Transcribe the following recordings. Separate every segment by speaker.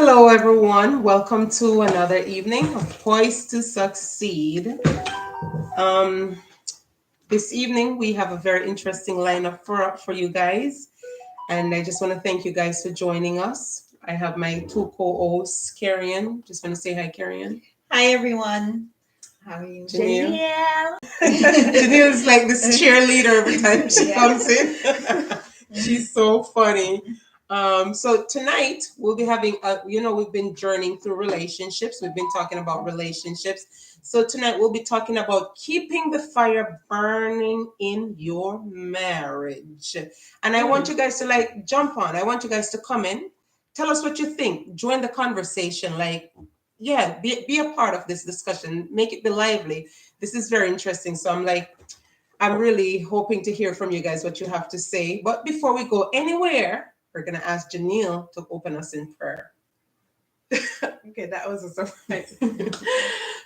Speaker 1: Hello, everyone. Welcome to another evening of Poised to Succeed. Um, this evening, we have a very interesting lineup for you guys. And I just want to thank you guys for joining us. I have my two co-hosts, Carrion. Just want to say hi, Carrion.
Speaker 2: Hi everyone. How are you?
Speaker 1: Janelle.
Speaker 2: Janelle.
Speaker 1: Janelle's like this cheerleader every time she comes in. She's so funny. So tonight we'll be having we've been journeying through relationships. We've been talking about relationships. So tonight we'll be talking about keeping the fire burning in your marriage. And I want you guys to like jump on. I want you guys to come in. Tell us what you think. Join the conversation. Like, yeah, be a part of this discussion. Make it be lively. This is very interesting. So I'm really hoping to hear from you guys what you have to say. But before we go anywhere, we're going to ask Janelle to open us in prayer.
Speaker 3: Okay, that was a surprise.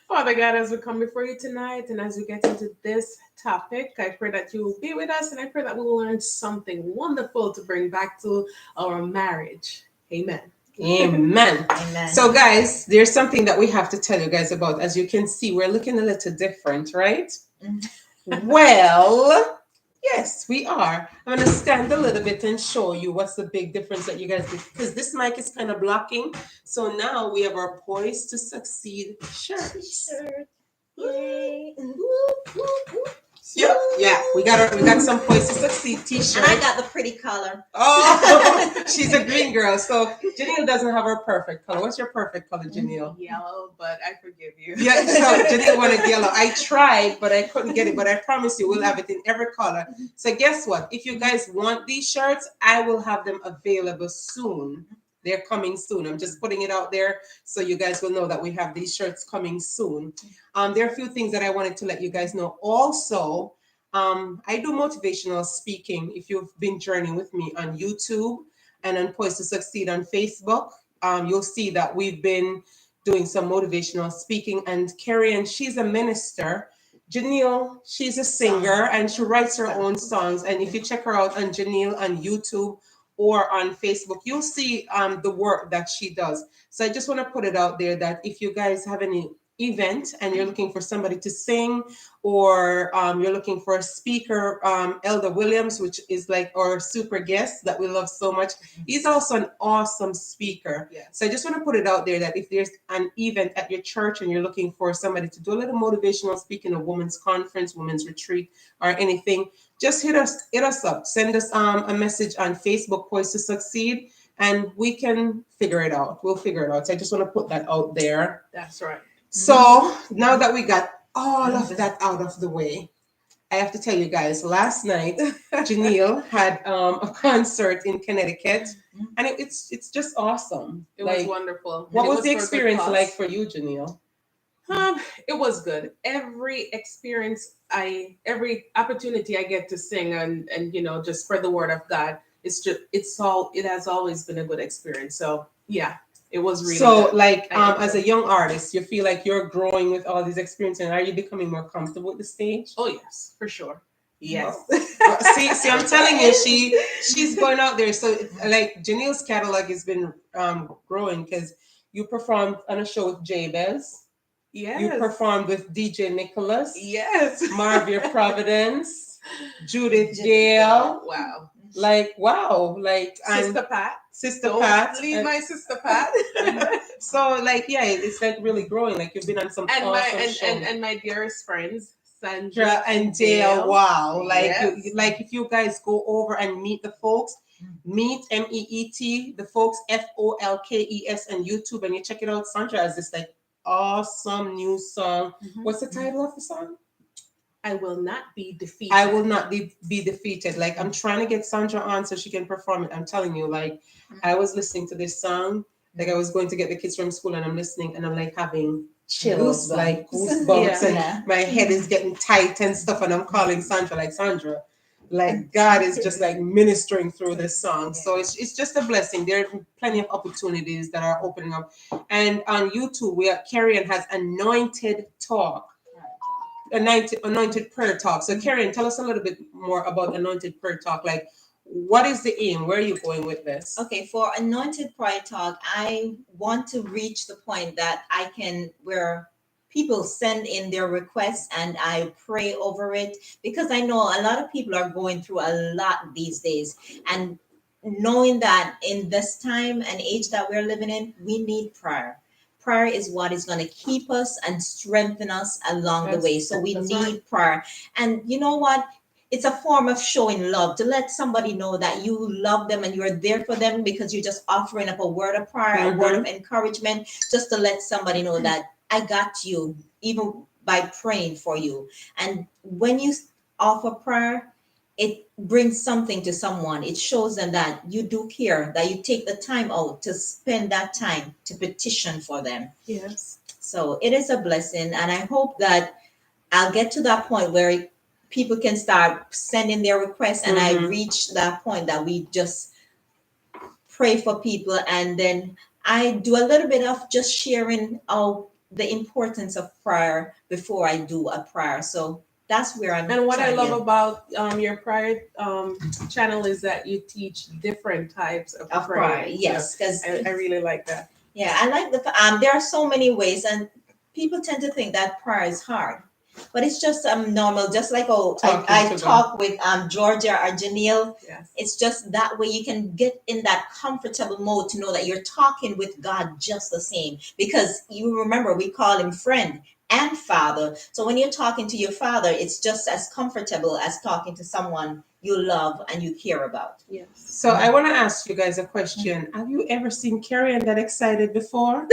Speaker 3: Father God, as we come before you tonight and as we get into this topic, I pray that you will be with us and I pray that we will learn something wonderful to bring back to our marriage. Amen.
Speaker 1: Amen.
Speaker 2: Amen.
Speaker 1: So, guys, there's something that we have to tell you guys about. As you can see, we're looking a little different, right? Well, yes, we are. I'm going to stand a little bit and show you what's the big difference that you guys did. Because this mic is kind of blocking. So now we have our Poised to Succeed shirts.
Speaker 2: Yay.
Speaker 1: Yep, yeah. We got some Poised to Succeed t-shirts.
Speaker 2: And I got the pretty color.
Speaker 1: Oh, she's a green girl. So Janelle doesn't have her perfect color. What's your perfect color, Janelle?
Speaker 3: Yellow, but I forgive you.
Speaker 1: Yeah, so Janelle wanted yellow. I tried, but I couldn't get it. But I promise you, we'll have it in every color. So guess what? If you guys want these shirts, I will have them available soon. They're coming soon. I'm just putting it out there so you guys will know that we have these shirts coming soon. There are a few things that I wanted to let you guys know. Also, I do motivational speaking. If you've been journeying with me on YouTube and on Poised to Succeed on Facebook, you'll see that we've been doing some motivational speaking. And Carrie, she's a minister. Janelle, she's a singer and she writes her own songs. And if you check her out on Janelle on YouTube or on Facebook, you'll see the work that she does. So I just want to put it out there that if you guys have any event and you're looking for somebody to sing or you're looking for a speaker, Elder Williams, which is like our super guest that we love so much, he's also an awesome speaker.
Speaker 3: Yes.
Speaker 1: So I just want to put it out there that if there's an event at your church and you're looking for somebody to do a little motivational speaking, a women's conference, women's retreat, or anything, just hit us up. Send us a message on Facebook, Poised to Succeed, and we can figure it out. We'll figure it out. So I just want to put that out there.
Speaker 3: That's right.
Speaker 1: So now that we got all of that out of the way, I have to tell you guys, last night, Janelle had a concert in Connecticut, and it's just awesome.
Speaker 3: It was wonderful.
Speaker 1: What
Speaker 3: And it
Speaker 1: was the
Speaker 3: for a good
Speaker 1: experience
Speaker 3: cause.
Speaker 1: like for you, Janelle?
Speaker 3: It was good. Every experience every opportunity I get to sing and just for the word of God, it has always been a good experience. So yeah, it was really
Speaker 1: So
Speaker 3: good.
Speaker 1: like
Speaker 3: I enjoyed
Speaker 1: as a young artist, you feel like you're growing with all these experiences, and are you becoming more comfortable with the stage?
Speaker 3: Oh yes, for sure. Yes.
Speaker 1: See, I'm telling you, she's going out there. So like Janelle's catalog has been growing because you performed on a show with Jabez.
Speaker 3: Yes.
Speaker 1: You performed with DJ Nicholas,
Speaker 3: Yes.
Speaker 1: Marvia Providence, Judith Gale.
Speaker 3: Wow.
Speaker 1: Like wow, like
Speaker 3: Sister Pat.
Speaker 1: Sister
Speaker 3: Don't
Speaker 1: Pat.
Speaker 3: leave my Sister Pat.
Speaker 1: So like yeah, it's like really growing. Like you've been on some
Speaker 3: and
Speaker 1: awesome
Speaker 3: my
Speaker 1: shows.
Speaker 3: and my dearest friends, Sandra
Speaker 1: Sandra and Dale. Wow. Like
Speaker 3: Yes.
Speaker 1: like if you guys go over and meet the folks, meet MEET, the folks FOLKES on YouTube, and you check it out. Sandra has this like awesome new song. What's the title of the song?
Speaker 3: I will not be defeated.
Speaker 1: I will not be defeated. Like I'm trying to get Sandra on so she can perform it. I'm telling you, like I was listening to this song, like I was going to get the kids from school and I'm listening and I'm like having chills, like goosebumps,
Speaker 3: Yeah.
Speaker 1: and my head is getting tight and stuff. And I'm calling Sandra, like Sandra, like God is just like ministering through this song. So it's just a blessing. There are plenty of opportunities that are opening up. And on YouTube, Carrion has Anointed Talk. Anointed prayer talk. So Karen, tell us a little bit more about anointed prayer talk. Like what is the aim? Where are you going with this?
Speaker 2: Okay, for Anointed Prayer Talk, I want to reach the point that I can where people send in their requests and I pray over it, because I know a lot of people are going through a lot these days, and knowing that in this time and age that we're living in, we need prayer. Prayer is what is going to keep us and strengthen us along the way. So we
Speaker 3: That's
Speaker 2: need
Speaker 3: right.
Speaker 2: prayer. And you know what? It's a form of showing love to let somebody know that you love them and you're there for them, because you're just offering up a word of prayer, a word of encouragement, just to let somebody know that I got you, even by praying for you. And when you offer prayer, it brings something to someone. It shows them that you do care, that you take the time out to spend that time to petition for them.
Speaker 3: Yes.
Speaker 2: So it is a blessing. And I hope that I'll get to that point where people can start sending their requests, and I reach that point that we just pray for people, and then I do a little bit of just sharing the importance of prayer before I do a prayer. So that's where I'm.
Speaker 3: And what I
Speaker 2: trying
Speaker 3: love
Speaker 2: to-
Speaker 3: about your prayer channel is that you teach different types of
Speaker 2: of
Speaker 3: prayer.
Speaker 2: prayer, yes, because
Speaker 3: I really like that.
Speaker 2: yeah, I like there are so many ways, and people tend to think that prayer is hard, but it's just normal. Just like
Speaker 1: Talking
Speaker 2: I
Speaker 1: to
Speaker 2: talk with Georgia or Janelle.
Speaker 3: Yes.
Speaker 2: It's just that way you can get in that comfortable mode to know that you're talking with God just the same, because you remember we call him friend and father. So when you're talking to your father, it's just as comfortable as talking to someone you love and you care about.
Speaker 3: Yes.
Speaker 1: So I want to ask you guys a question. Have you ever seen Carrie that excited before?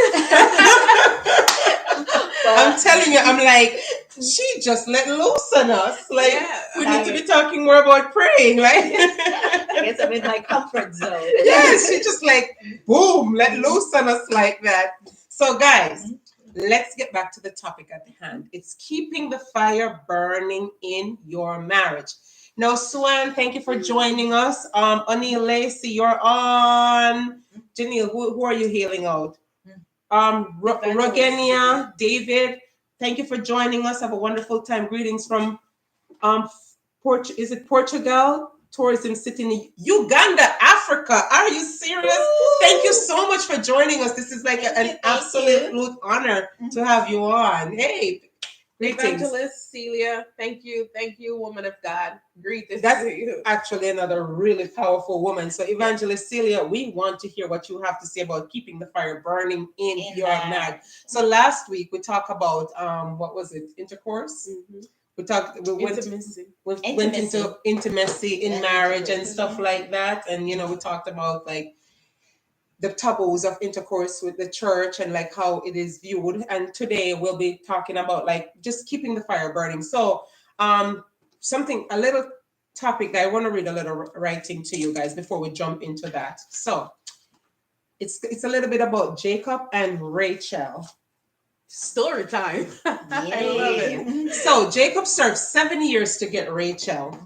Speaker 1: I'm telling you, I'm like, she just let loose on us. Like,
Speaker 3: Yeah.
Speaker 1: we need to be talking more about praying, right?
Speaker 2: I guess I'm in my comfort zone.
Speaker 1: Yes, she just like, boom, let loose on us like that. So, guys, let's get back to the topic at hand. It's keeping the fire burning in your marriage. Now, Swan, thank you for joining us. O'Neill Lacey, you're on. Janelle, who are you hailing out? Rogenia, David, thank you for joining us. Have a wonderful time. Greetings from is it Portugal? Tourism City in Uganda, Africa. Are you serious? Thank you so much for joining us. This is like an absolute honor to have you on. Hey, greetings.
Speaker 3: Evangelist Celia, thank you, woman of God. Greetings
Speaker 1: That's
Speaker 3: to you.
Speaker 1: actually another really powerful woman. So, Evangelist Celia, we want to hear what you have to say about keeping the fire burning in your marriage. So, last week we talked about what was it? Intercourse. We went into intimacy in marriage and stuff like that, and we talked about like the taboos of intercourse with the church and like how it is viewed. And today we'll be talking about like just keeping the fire burning. So a little topic that I want to read a little writing to you guys before we jump into that. So it's a little bit about Jacob and Rachel.
Speaker 3: Story time. I love it.
Speaker 1: So Jacob served 7 years to get Rachel.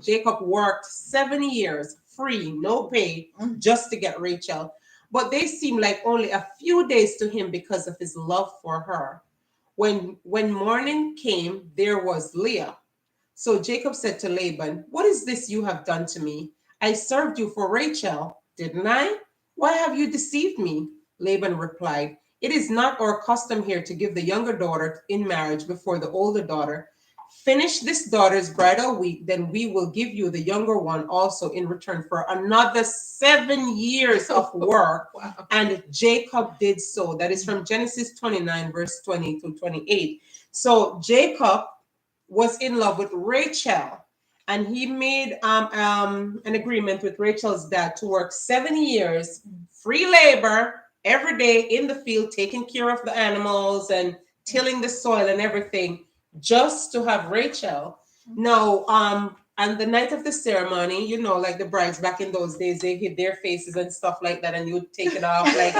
Speaker 1: Jacob worked 7 years free, no pay, just to get Rachel. But they seemed like only a few days to him because of his love for her. When morning came, there was Leah. So Jacob said to Laban, "What is this you have done to me? I served you for Rachel, didn't I? Why have you deceived me?" Laban replied, "It is not our custom here to give the younger daughter in marriage before the older daughter. Finish this daughter's bridal week, then we will give you the younger one also in return for another 7 years of work."
Speaker 3: Wow.
Speaker 1: And Jacob did so. That is from Genesis 29, verse 20 to 28. So Jacob was in love with Rachel, and he made an agreement with Rachel's dad to work 7 years, free labor, every day in the field, taking care of the animals and tilling the soil and everything, just to have Rachel. Now, and the night of the ceremony, like the brides back in those days, they hid their faces and stuff like that, and you would take it off like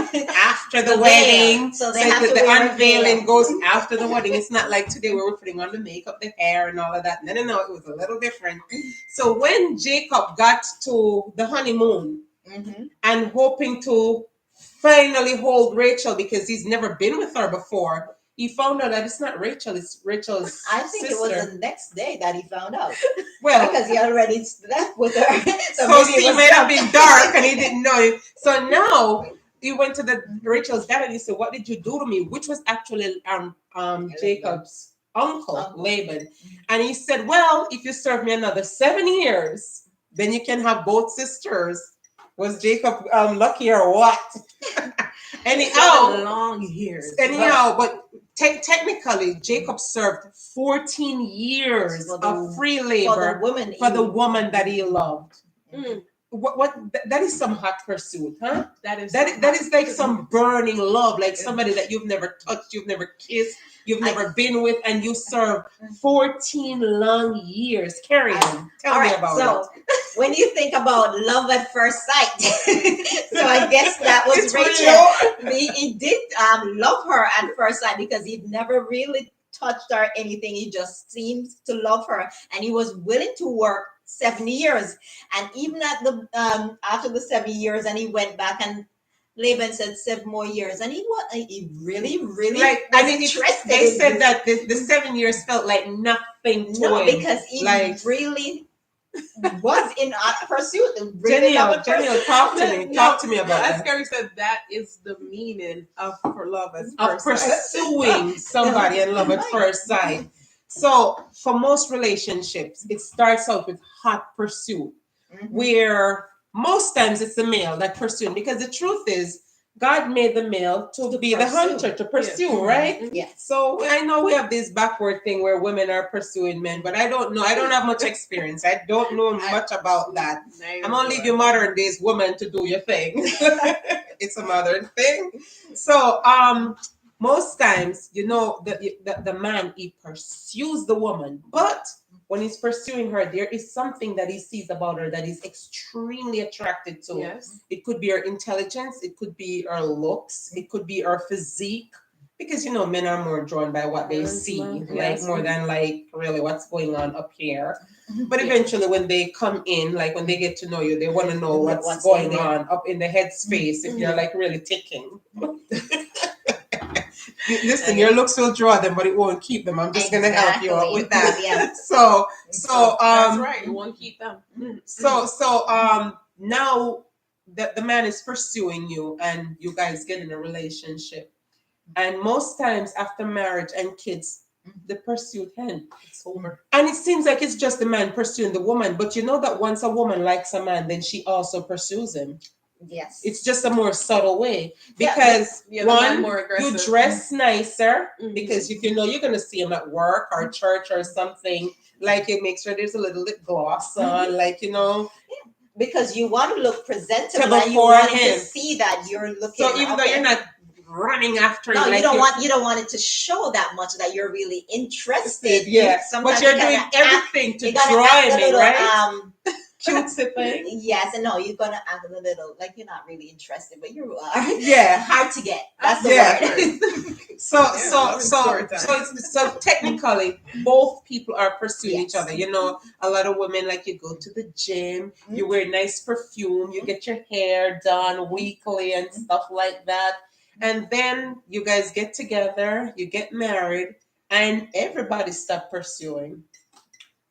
Speaker 1: after the wedding.
Speaker 2: So they have to
Speaker 1: the
Speaker 2: wear a
Speaker 1: unveiling
Speaker 2: veil.
Speaker 1: goes after the wedding. It's not like today where we're putting on the makeup, the hair, and all of that. No, it was a little different. So when Jacob got to the honeymoon and hoping to finally hold Rachel because he's never been with her before, he found out that it's not Rachel, it's Rachel's
Speaker 2: I think
Speaker 1: sister.
Speaker 2: it was the next day that he found out
Speaker 1: Well,
Speaker 2: because he already slept with her.
Speaker 1: so
Speaker 2: maybe
Speaker 1: see,
Speaker 2: it
Speaker 1: it
Speaker 2: was
Speaker 1: might have
Speaker 2: something.
Speaker 1: been dark and he didn't know it. So now he went to the Rachel's dad and he said, "What did you do to me?" Which was actually Jacob's uncle, Laban. And he said, "Well, if you serve me another 7 years, then you can have both sisters." Was Jacob lucky or what? Anyhow,
Speaker 3: long years.
Speaker 1: anyhow, but technically, Jacob served 14 years
Speaker 2: For the-
Speaker 1: of free
Speaker 2: for the
Speaker 1: labor
Speaker 2: woman.
Speaker 1: for the woman that he loved.
Speaker 3: Mm,
Speaker 1: That is some hot pursuit, huh?
Speaker 3: that is
Speaker 1: That is like some burning love, like somebody that you've never touched, you've never kissed, you've never been with, and you serve 14 long years. Carry on. Tell
Speaker 2: All
Speaker 1: me
Speaker 2: right,
Speaker 1: about
Speaker 2: so when you think about love at first sight, so I guess that was
Speaker 1: It's
Speaker 2: Rachel.
Speaker 1: real.
Speaker 2: He did love her at first sight because he'd never really touched her or anything. He just seems to love her, and he was willing to work 7 years. And even at the after the 7 years, and he went back and Laban said 7 more years, and he really
Speaker 1: Like,
Speaker 2: was
Speaker 1: I mean,
Speaker 2: interested.
Speaker 1: they
Speaker 2: in
Speaker 1: said
Speaker 2: this.
Speaker 1: that the 7 years felt like nothing to
Speaker 2: No,
Speaker 1: him.
Speaker 2: because he
Speaker 1: Like-
Speaker 2: really was in pursuit. Really love at first
Speaker 1: Janelle, talk to me. Talk to me about
Speaker 3: as
Speaker 1: that.
Speaker 3: Carrie said, that is the meaning of for love as
Speaker 1: Of
Speaker 3: first sight.
Speaker 1: pursuing somebody and love at first sight. So, for most relationships, it starts out with hot pursuit, where most times it's the male that pursuing, because the truth is, God made the male to be the
Speaker 2: pursue.
Speaker 1: hunter, to pursue,
Speaker 3: Yes.
Speaker 1: right?
Speaker 2: Yes.
Speaker 1: So I know we have this backward thing where women are pursuing men, but I don't know. I don't have much experience. I don't know much about that. I'm gonna leave you modern days woman to do your thing. It's a modern thing. So most times, you know, the man, he pursues the woman, but when he's pursuing her, there is something that he sees about her that he's extremely attracted to.
Speaker 3: Yes.
Speaker 1: It could be her intelligence, it could be her looks, it could be her physique. Because you know, men are more drawn by what they see,
Speaker 3: Charisma,
Speaker 1: like
Speaker 3: yes.
Speaker 1: more than like really what's going on up here. But eventually, when they come in, like when they get to know you, they want to know what's going
Speaker 2: in there.
Speaker 1: on up in the headspace if you're like really ticking. Listen, your looks will draw them, but it won't keep them. I'm just gonna help you out with that.
Speaker 2: Yeah.
Speaker 1: So
Speaker 3: That's right. You won't keep them.
Speaker 1: Now the man is pursuing you and you guys get in a relationship. And most times after marriage and kids, the pursuit ends.
Speaker 3: It's over.
Speaker 1: And it seems like it's just the man pursuing the woman. But you know that once a woman likes a man, then she also pursues him.
Speaker 2: Yes.
Speaker 1: It's just a more subtle way.
Speaker 2: Yeah,
Speaker 1: Because
Speaker 3: the man
Speaker 1: one,
Speaker 3: more aggressive.
Speaker 1: you dress nicer
Speaker 3: Mhm.
Speaker 1: because if you know you're gonna see him at work or church or something, like it makes sure there's a little lip gloss on, like you know.
Speaker 2: Because you want to look presentable
Speaker 1: To
Speaker 2: and you want
Speaker 1: beforehand.
Speaker 2: to see that you're looking.
Speaker 1: So even though you're not running after
Speaker 2: no,
Speaker 1: him, like
Speaker 2: you don't want it to show that much that you're really interested.
Speaker 1: yeah.
Speaker 2: Sometimes
Speaker 1: But you're
Speaker 2: you
Speaker 1: doing
Speaker 2: gotta
Speaker 1: everything to
Speaker 2: you gotta
Speaker 1: draw
Speaker 2: act
Speaker 1: him
Speaker 2: a
Speaker 1: in,
Speaker 2: little,
Speaker 1: right? Cutesy thing.
Speaker 2: Yes, and no, you're gonna act a little like you're not really interested, but you are.
Speaker 1: Yeah.
Speaker 2: Hard to get. That's the
Speaker 1: Yeah.
Speaker 2: word.
Speaker 1: So technically, both people are pursuing each
Speaker 2: Yes.
Speaker 1: other. You know, a lot of women like you go to the gym, you wear nice perfume, you get your hair done weekly and stuff like that, and then you guys get together, you get married, and everybody stop pursuing.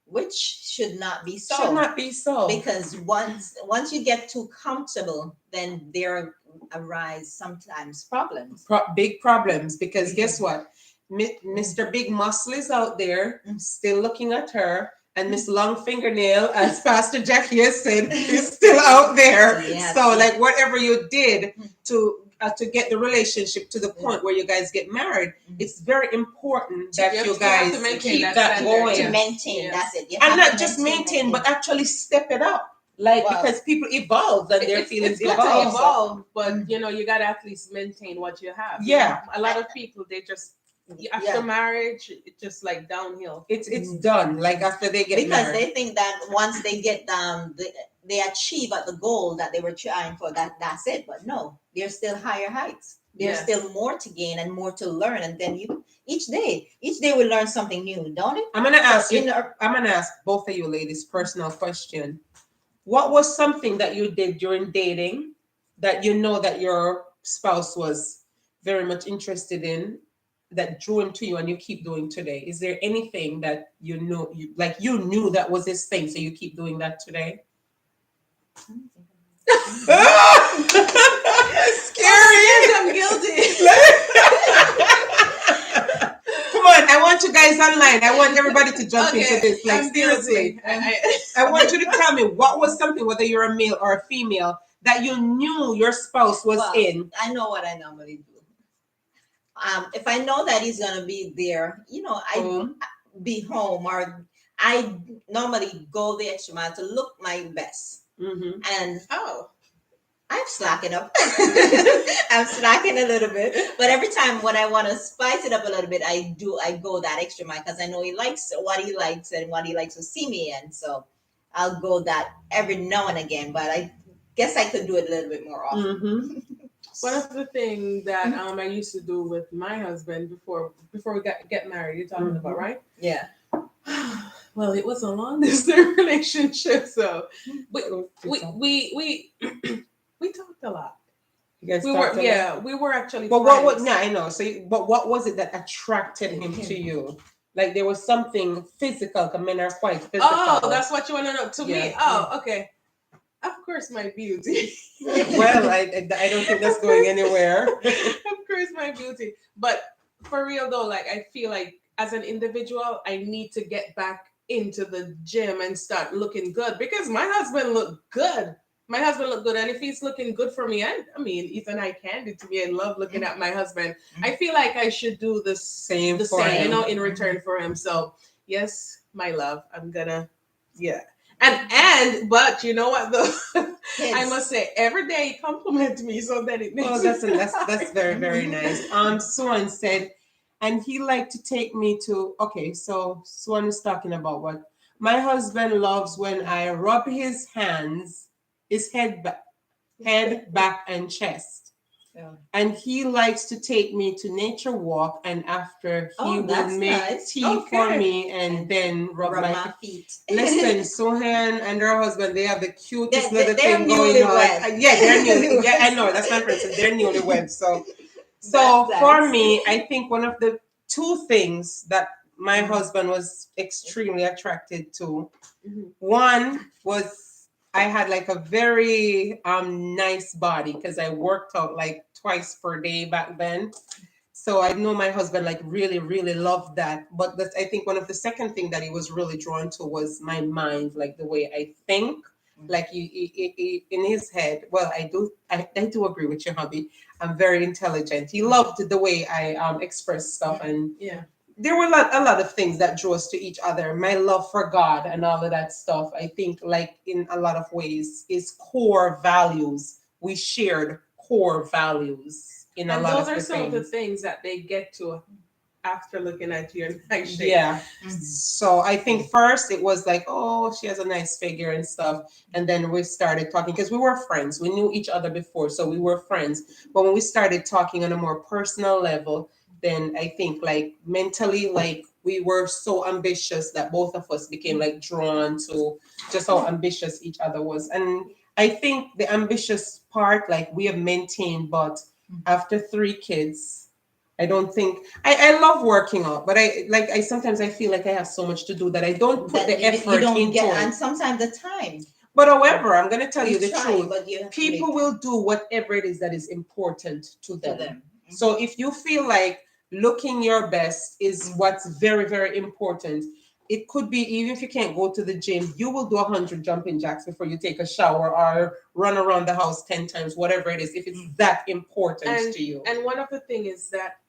Speaker 2: Which should not be so.
Speaker 1: Should not be so.
Speaker 2: Because once you get too comfortable, then there arise sometimes problems.
Speaker 1: Big problems, because guess what? Mr. Big Muscle is out there still looking at her, and Miss Long Fingernail, as Pastor Jackie has said, is still out there.
Speaker 2: Yes.
Speaker 1: So, like, whatever you did to get the relationship to the point where you guys get married, it's very important that you guys
Speaker 3: to maintain
Speaker 1: keep
Speaker 3: that
Speaker 1: that
Speaker 3: standard,
Speaker 1: going.
Speaker 2: To
Speaker 3: yes.
Speaker 2: maintain,
Speaker 3: Yes.
Speaker 2: that's it. You
Speaker 1: And
Speaker 2: have
Speaker 1: not
Speaker 2: to
Speaker 1: just maintain, but actually step it up. Like,
Speaker 2: Wow.
Speaker 1: because people evolve and their feelings
Speaker 3: it's good
Speaker 1: evolve.
Speaker 3: to evolve, but you know, you gotta at least maintain what you have. You
Speaker 1: Yeah.
Speaker 3: know, a lot of people they just after marriage, it's just like downhill.
Speaker 1: It's done. Like after they get
Speaker 2: because
Speaker 1: married.
Speaker 2: they think that once they get they achieve at the goal that they were trying for, that's it. But no, there's still higher heights. There's
Speaker 3: Yes.
Speaker 2: still more to gain and more to learn, and then you each day we learn something new, don't it?
Speaker 1: I'm gonna ask you.
Speaker 2: In our-
Speaker 1: I'm gonna ask both of you ladies personal question. What was something that you did during dating that you know that your spouse was very much interested in, that drew him to you and you keep doing today? Is there anything that you knew that was his thing, so you keep doing that today? Scary.
Speaker 2: I'm guilty.
Speaker 1: Come on, I want you guys online. I want everybody to jump into this. Like,
Speaker 3: I'm
Speaker 1: seriously.
Speaker 3: guilty.
Speaker 1: I want you to tell me what was something, whether you're a male or a female, that you knew your spouse was
Speaker 2: Well,
Speaker 1: in.
Speaker 2: I know what I normally do. If I know that he's gonna be there, I be home, or I normally go the extra mile to look my best.
Speaker 1: Mm-hmm.
Speaker 2: And
Speaker 3: Oh.
Speaker 2: I'm slacking up. I'm slacking a little bit, but every time when I want to spice it up a little bit, I go that extra mile because I know he likes what he likes and what he likes to see me in. So I'll go that every now and again. But I guess I could do it a little bit more often.
Speaker 1: Mm-hmm.
Speaker 3: One of the things that I used to do with my husband before we get married, you're talking about, right?
Speaker 2: Yeah.
Speaker 3: Well, it was a long distance relationship, so we talked a lot.
Speaker 1: You guys
Speaker 3: We
Speaker 1: talked
Speaker 3: were
Speaker 1: a lot?
Speaker 3: we were actually
Speaker 1: But
Speaker 3: friends.
Speaker 1: what? No, I know. So, but what was it that attracted him to you? Like there was something physical. Because men are quite physical.
Speaker 3: Oh, that's what you want to know. To me, okay. Of course, my beauty.
Speaker 1: Well, I don't think that's going anywhere.
Speaker 3: Of course, my beauty. But for real though, like I feel like as an individual, I need to get back into the gym and start looking good because my husband looked good. My husband looked good, and if he's looking good for me, I mean, he's an eye candy to me. I love looking at my husband. I feel like I should do the same, in return for him. So yes, my love, I'm gonna, yeah. But you know what though, I must say every day he compliments me, so that it makes.
Speaker 1: Oh, that's very, very nice. Swan said, and he liked to take me to. Okay, so Swan is talking about what my husband loves when I rub his head back, and chest.
Speaker 2: Yeah.
Speaker 1: And he likes to take me to nature walk, and after he will make tea for me and then rub my
Speaker 2: feet.
Speaker 1: Listen, Sohan and her husband, they have the cutest little
Speaker 2: they're
Speaker 1: thing going on.
Speaker 2: newlywed.
Speaker 1: Yeah, they're new. Yeah, I know. That's my friend. So they're newlywed. So for me, I think one of the two things that my husband was extremely attracted to, one was I had like a very nice body because I worked out like twice per day back then. So I know my husband like really, really loved that. But I think one of the second thing that he was really drawn to was my mind, like the way I think. Like in his head. Well, I do agree with you, hubby. I'm very intelligent. He loved the way I express stuff, and there were a lot of things that drew us to each other. My love for God and all of that stuff, I think, like in a lot of ways, is core values. We shared core values in a lot of
Speaker 3: those
Speaker 1: the
Speaker 3: are some of the
Speaker 1: things.
Speaker 3: things that they get to after looking at your nice shape.
Speaker 1: Yeah. So I think first it was like, oh, she has a nice figure and stuff. And then we started talking because we were friends. We knew each other before, so we were friends. But when we started talking on a more personal level, then I think like mentally, like we were so ambitious that both of us became like drawn to just how ambitious each other was. And I think the ambitious part, like we have maintained, but after 3 kids, I don't think I love working out, but I sometimes I feel like I have so much to do that I don't put the effort
Speaker 2: you don't
Speaker 1: into
Speaker 2: get,
Speaker 1: it.
Speaker 2: and sometimes the time.
Speaker 1: But however, I'm gonna tell you the
Speaker 2: try,
Speaker 1: truth.
Speaker 2: but you have to
Speaker 1: People
Speaker 2: make
Speaker 1: will do whatever it is that is important to them.
Speaker 2: them.
Speaker 1: So if you feel like looking your best is what's very, very important, it could be even if you can't go to the gym, you will do 100 jumping jacks before you take a shower or run around the house 10 times, whatever it is, if it's that important to you.
Speaker 3: And one of the things is that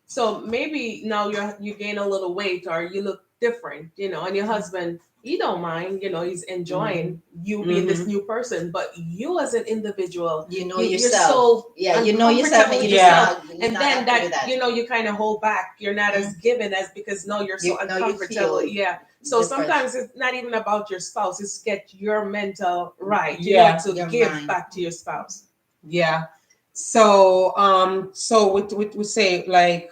Speaker 3: so maybe now you gain a little weight or you look different, and your husband, he don't mind, he's enjoying you being this new person, but you as an individual,
Speaker 2: yourself.
Speaker 3: You're so
Speaker 2: you know yourself, and
Speaker 3: and then that you kind of hold back. You're not as given as because no, you're so uncomfortable. So sometimes it's not even about your spouse; it's get your mental right. You know, to give back to your spouse.
Speaker 1: Yeah. So we say like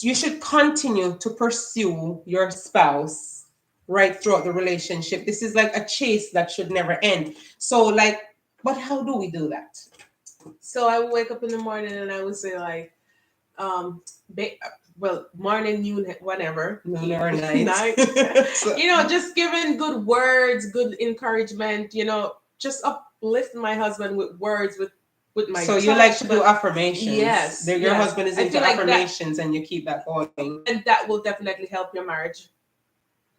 Speaker 1: you should continue to pursue your spouse right throughout the relationship. This is like a chase that should never end. So but how do we do that?
Speaker 3: So I would wake up in the morning and I would say like, um ba- well, morning, noon, whatever,
Speaker 1: Noon or night.
Speaker 3: night.
Speaker 1: So-
Speaker 3: Just giving good words, good encouragement. Just uplift my husband with words, with my
Speaker 1: So you like
Speaker 3: touch.
Speaker 1: to do
Speaker 3: But
Speaker 1: affirmations.
Speaker 3: yes,
Speaker 1: Your
Speaker 3: yes,
Speaker 1: husband is
Speaker 3: I
Speaker 1: into
Speaker 3: feel like that,
Speaker 1: affirmations and you keep that going.
Speaker 3: and that will definitely help your marriage.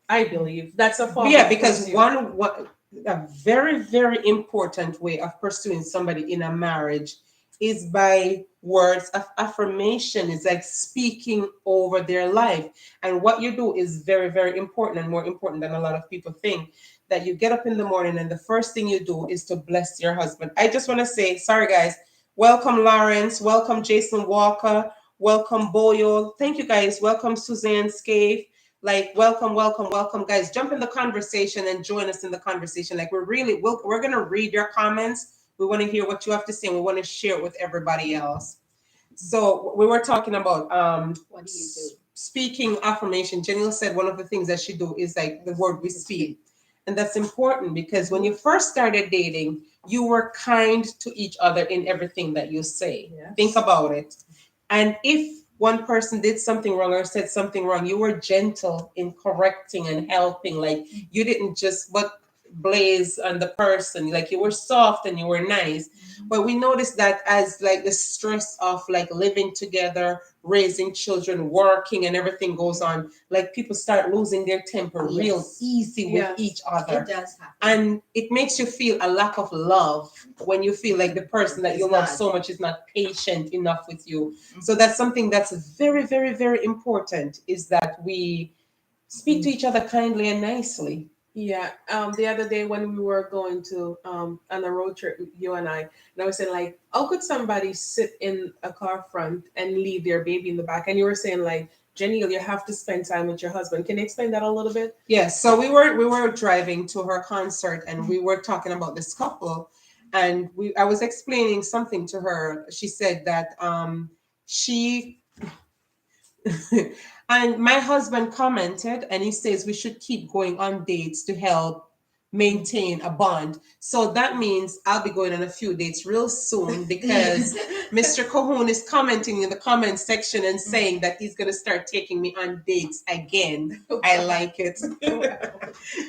Speaker 3: I believe that's a form
Speaker 1: Yeah,
Speaker 3: of
Speaker 1: because
Speaker 3: pursuit.
Speaker 1: one a very, very important way of pursuing somebody in a marriage is by words of affirmation. It's like speaking over their life. And what you do is very, very important and more important than a lot of people think. That you get up in the morning and the first thing you do is to bless your husband. I just want to say, sorry guys, welcome Lawrence, welcome Jason Walker, welcome Boyle. Thank you guys. Welcome Suzanne Scave. Like welcome, welcome, welcome, guys. Jump in the conversation and join us in the conversation. Like we're gonna read your comments. We want to hear what you have to say. And we want to share it with everybody else. So we were talking about
Speaker 2: What do you do?
Speaker 1: speaking affirmation. Janelle said one of the things that she do is like the word we speak. And that's important because when you first started dating, you were kind to each other in everything that you say.
Speaker 3: Yes.
Speaker 1: Think about it. And if one person did something wrong or said something wrong, you were gentle in correcting and helping. Like you didn't just what blaze on the person. Like you were soft and you were nice. But we noticed that as like the stress of like living together, raising children, working, and everything goes on, like people start losing their temper real
Speaker 2: Yes.
Speaker 1: easy with
Speaker 3: Yes.
Speaker 1: each
Speaker 2: It
Speaker 1: other.
Speaker 2: does happen.
Speaker 1: And it makes you feel a lack of love when you feel like the person that you
Speaker 2: It's
Speaker 1: love
Speaker 2: not.
Speaker 1: so much is not patient enough with you. So that's something that's very, very, very important is that we speak to each other kindly and nicely.
Speaker 3: Yeah. The other day when we were going to on a road trip, you and I was saying like, how could somebody sit in a car front and leave their baby in the back? And you were saying like, Jenny, you have to spend time with your husband. Can you explain that a little bit?
Speaker 1: Yes, so we were driving to her concert and we were talking about this couple and we I was explaining something to her. She said that she and my husband commented and he says we should keep going on dates to help maintain a bond. So that means I'll be going on a few dates real soon because Mr. Cahoon is commenting in the comment section and saying that he's going to start taking me on dates again. I like it.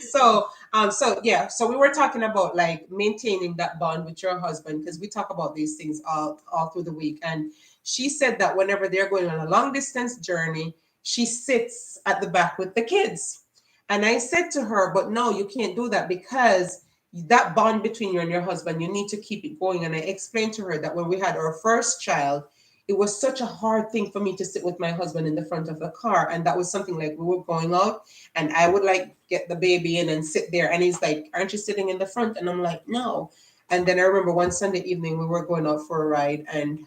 Speaker 1: So we were talking about like maintaining that bond with your husband because we talk about these things all through the week. And she said that whenever they're going on a long distance journey, she sits at the back with the kids. And I said to her, but no, you can't do that because that bond between you and your husband, you need to keep it going. And I explained to her that when we had our first child, it was such a hard thing for me to sit with my husband in the front of the car. And that was something like we were going out and I would like get the baby in and sit there. And he's like, aren't you sitting in the front? And I'm like, no. And then I remember one Sunday evening we were going out for a ride and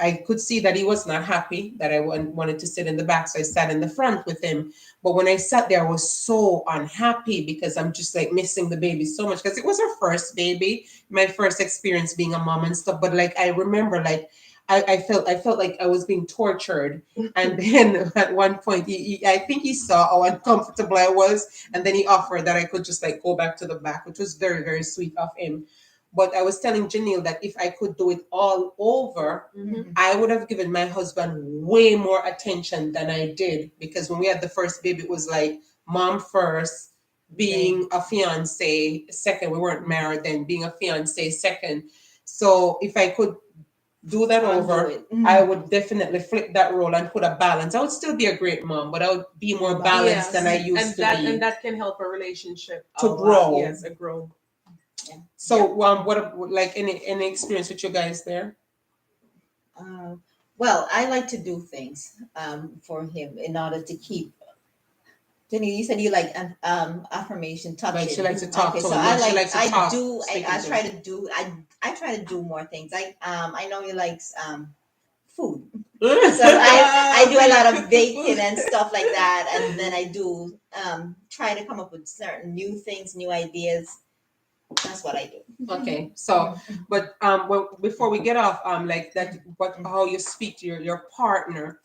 Speaker 1: I could see that he was not happy that I wanted to sit in the back. So I sat in the front with him. But when I sat there, I was so unhappy because I'm just like missing the baby so much because it was her first baby, my first experience being a mom and stuff. But like I remember like I felt like I was being tortured. And then at one point I think he saw how uncomfortable I was. And then he offered that I could just like go back to the back, which was very, very sweet of him. But I was telling Janelle that if I could do it all over, I would have given my husband way more attention than I did because when we had the first baby, it was like mom first, being a fiance second. We weren't married then, being a fiance second. So if I could do that over, I would definitely flip that role and put a balance. I would still be a great mom, but I would be more balanced than I used to be
Speaker 3: and that can help a relationship
Speaker 1: to grow.
Speaker 3: Yes, a grow.
Speaker 1: So what like any experience with you guys there?
Speaker 2: Well, I like to do things for him in order to keep. Jenny, you said you like affirmation, touching.
Speaker 1: Like she likes to talk
Speaker 2: Okay,
Speaker 1: to
Speaker 2: so
Speaker 1: him.
Speaker 2: I
Speaker 1: She
Speaker 2: like
Speaker 1: likes to
Speaker 2: I
Speaker 1: talk,
Speaker 2: do
Speaker 1: speak
Speaker 2: I
Speaker 1: to
Speaker 2: try
Speaker 1: him.
Speaker 2: to do I try to do more things. I know you like food, so I do a lot of baking and stuff like that, and then I do try to come up with certain new things, new ideas. That's what I do.
Speaker 1: Okay, so but well, before we get off like that, what how you speak to your partner,